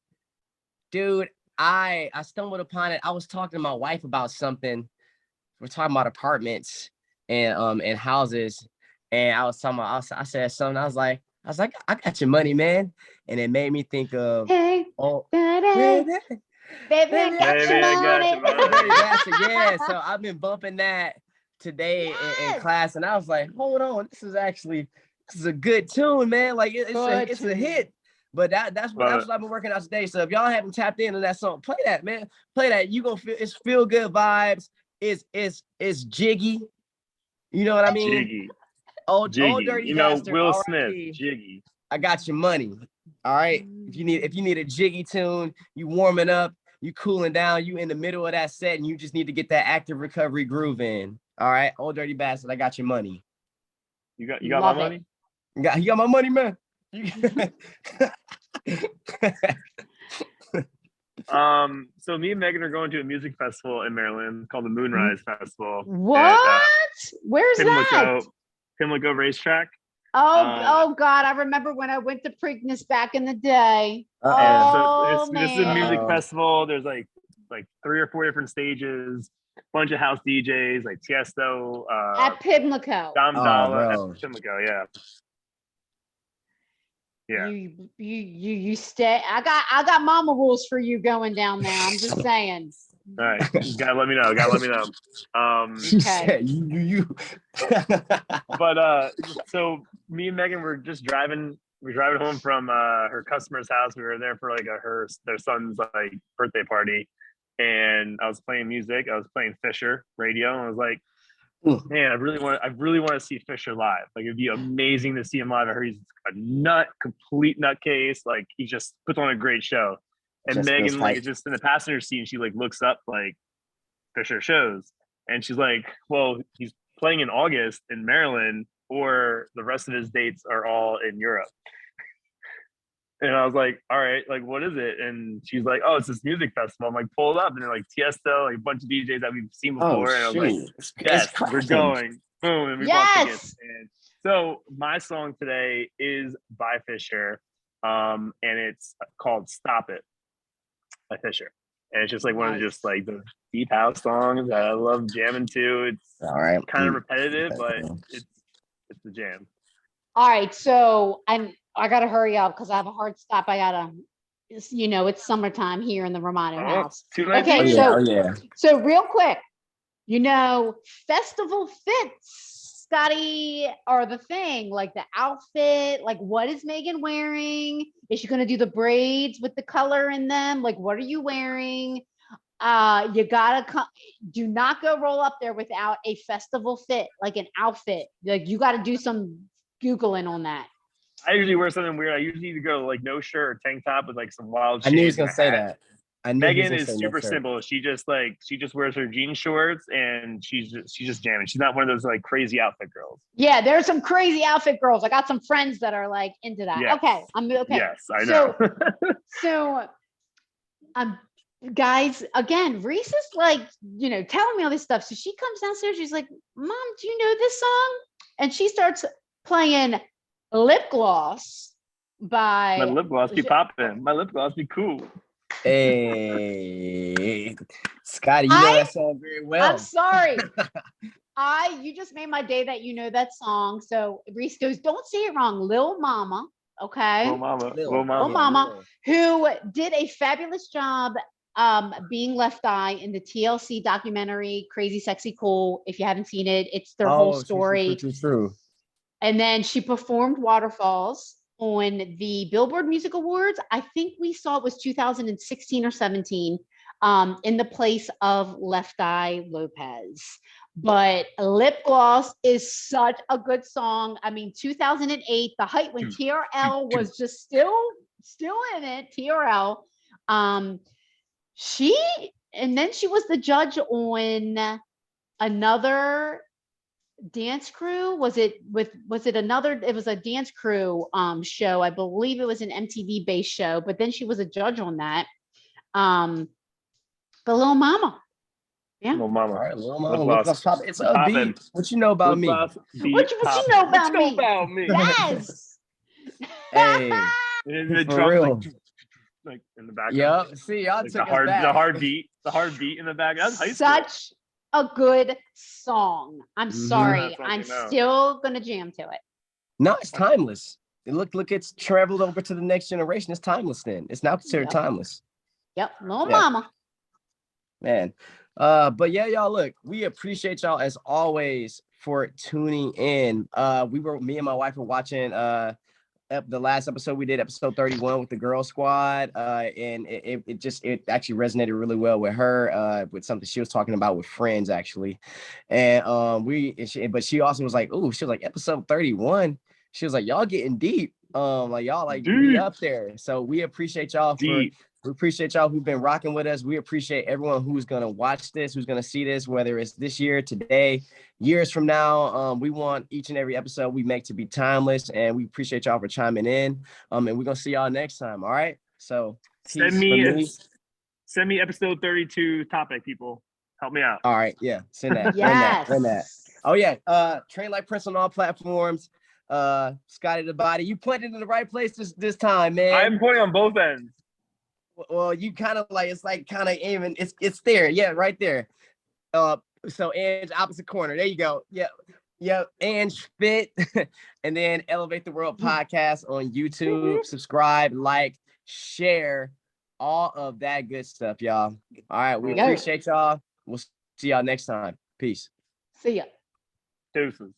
dude, I stumbled upon it. I was talking to my wife about something. We're talking about apartments and houses, and I was talking about. I said something. I was like, I got your money, man, and it made me think of, Hey, oh, baby, I got Baby, your I got money. your money. yeah. So I've been bumping that today in Yes. class, and I was like, hold on, this is a good tune, man. Like, it's a hit. But that's what I've been working out today. So if y'all haven't tapped into that song, play that, man. Play that. You gonna feel good vibes. It's jiggy. You know what I mean? Jiggy. Old dirty bastard. Will R.I.P. Smith. Jiggy. I got your money. All right. If you need a jiggy tune, you warming up, you cooling down, you in the middle of that set, and you just need to get that active recovery groove in. All right. Old dirty bastard. I got your money. You got my money? You got my money, man. So me and Megan are going to a music festival in Maryland called the Moonrise Festival. What? Where's that? Pimlico Racetrack. Oh God! I remember when I went to Preakness back in the day. So Man. this is a music festival. There's like 3 or 4 different stages, bunch of house DJs like Tiesto, at Pimlico. Dom Dalla at Pimlico. Yeah. You stay. I got mama rules for you going down there. I'm just saying. All right, gotta let me know. Okay. You. But so me and Megan were just driving. We're driving home from her customer's house. We were there for like their son's like birthday party, and I was playing music. I was playing Fisher radio, and I was like, man, I really want to see Fisher live. Like, it'd be amazing to see him live. I heard he's a complete nutcase. Like, he just puts on a great show. And Just Megan, like, just in the passenger seat, and she like looks up like Fisher shows, and she's like, well, he's playing in August in Maryland. or the rest of his dates are all in Europe. And I was like, all right, like, what is it? And she's like, oh, it's this music festival. I'm like, pull it up. And they're like, Tiesto, like a bunch of DJs that we've seen before. And I was like, yes, we're going. Boom. And we bought tickets. And so my song today is by Fisher. And it's called Stop It by Fisher. And it's just like one of just like the deep house songs that I love jamming to. It's all right. Kind of repetitive, but it's the jam. All right, so I gotta hurry up because I have a hard stop. It's summertime here in the Romano house. Okay, so real quick, festival fits, Scotty, are the thing, like the outfit, like what is Megan wearing? Is she gonna do the braids with the color in them? Like, what are you wearing? You gotta do not go roll up there without a festival fit, like an outfit. Like, you gotta do some Googling on that. I usually wear something weird. I usually either go like no shirt or tank top with like some wild shades. I knew he was gonna say that. Megan is super simple. She just wears her jean shorts and she's just jamming. She's not one of those like crazy outfit girls. Yeah, there's some crazy outfit girls. I got some friends that are like into that. Yes. Okay, I'm okay. Yes, I know. So guys, again, Reese is like, telling me all this stuff. So she comes downstairs. She's like, Mom, do you know this song? And she starts playing Lip Gloss by... My lip gloss be popping. My lip gloss be cool. Hey, Scotty, you know that song very well. I'm sorry. You just made my day that you know that song. So Reese goes, don't say it wrong. Lil Mama, okay? Lil Mama, who did a fabulous job being Left Eye in the TLC documentary Crazy Sexy Cool. If you haven't seen it, it's their whole story. True. And then she performed Waterfalls on the Billboard Music Awards. I think we saw it was 2016 or 17 in the place of Left Eye Lopez. But Lip Gloss is such a good song. I mean, 2008, the height when TRL was just still in it, TRL. And then she was the judge on another dance crew. Was it a dance crew show? I believe it was an MTV based show, but then she was a judge on that. The Lil Mama. Yeah. Lil Mama. All right, Lil Mama. It's a beat. What you know about me? What you know about me? Yes. Hey. The drum like in the background. Yep. See, y'all like took the hard beat in the back. That's high school. Such a good song. I'm sorry. I'm still gonna jam to it. No, it's timeless. Look, it's traveled over to the next generation. It's timeless then. It's now considered timeless. Yep. Lil Mama. Man. But yeah, y'all, look, we appreciate y'all as always for tuning in. Me and my wife were watching the last episode we did, episode 31 with the Girl Squad, and it actually resonated really well with her, with something she was talking about with friends actually, and but she also was like, oh, she was like, episode 31, she was like, y'all getting deep, like y'all like be up there. So we appreciate y'all we appreciate y'all who've been rocking with us. We appreciate everyone who's going to watch this, who's going to see this, whether it's this year, today, years from now. We want each and every episode we make to be timeless, and we appreciate y'all for chiming in. And we're going to see y'all next time. All right. So send me episode 32 topic, people. Help me out. All right. Yeah. Send that. Yes. Send that. Oh yeah. Train Like Prince on all platforms. Scotty the Body. You pointed in the right place this time, man. I'm pointing on both ends. Well, you kind of like, it's like kind of aiming. It's there. Yeah, right there. So Ange, opposite corner. There you go. Yeah. Ange Fit. And then Elevate the World podcast on YouTube. Subscribe, like, share, all of that good stuff, y'all. All right. We appreciate y'all. We'll see y'all next time. Peace. See ya. Deuces.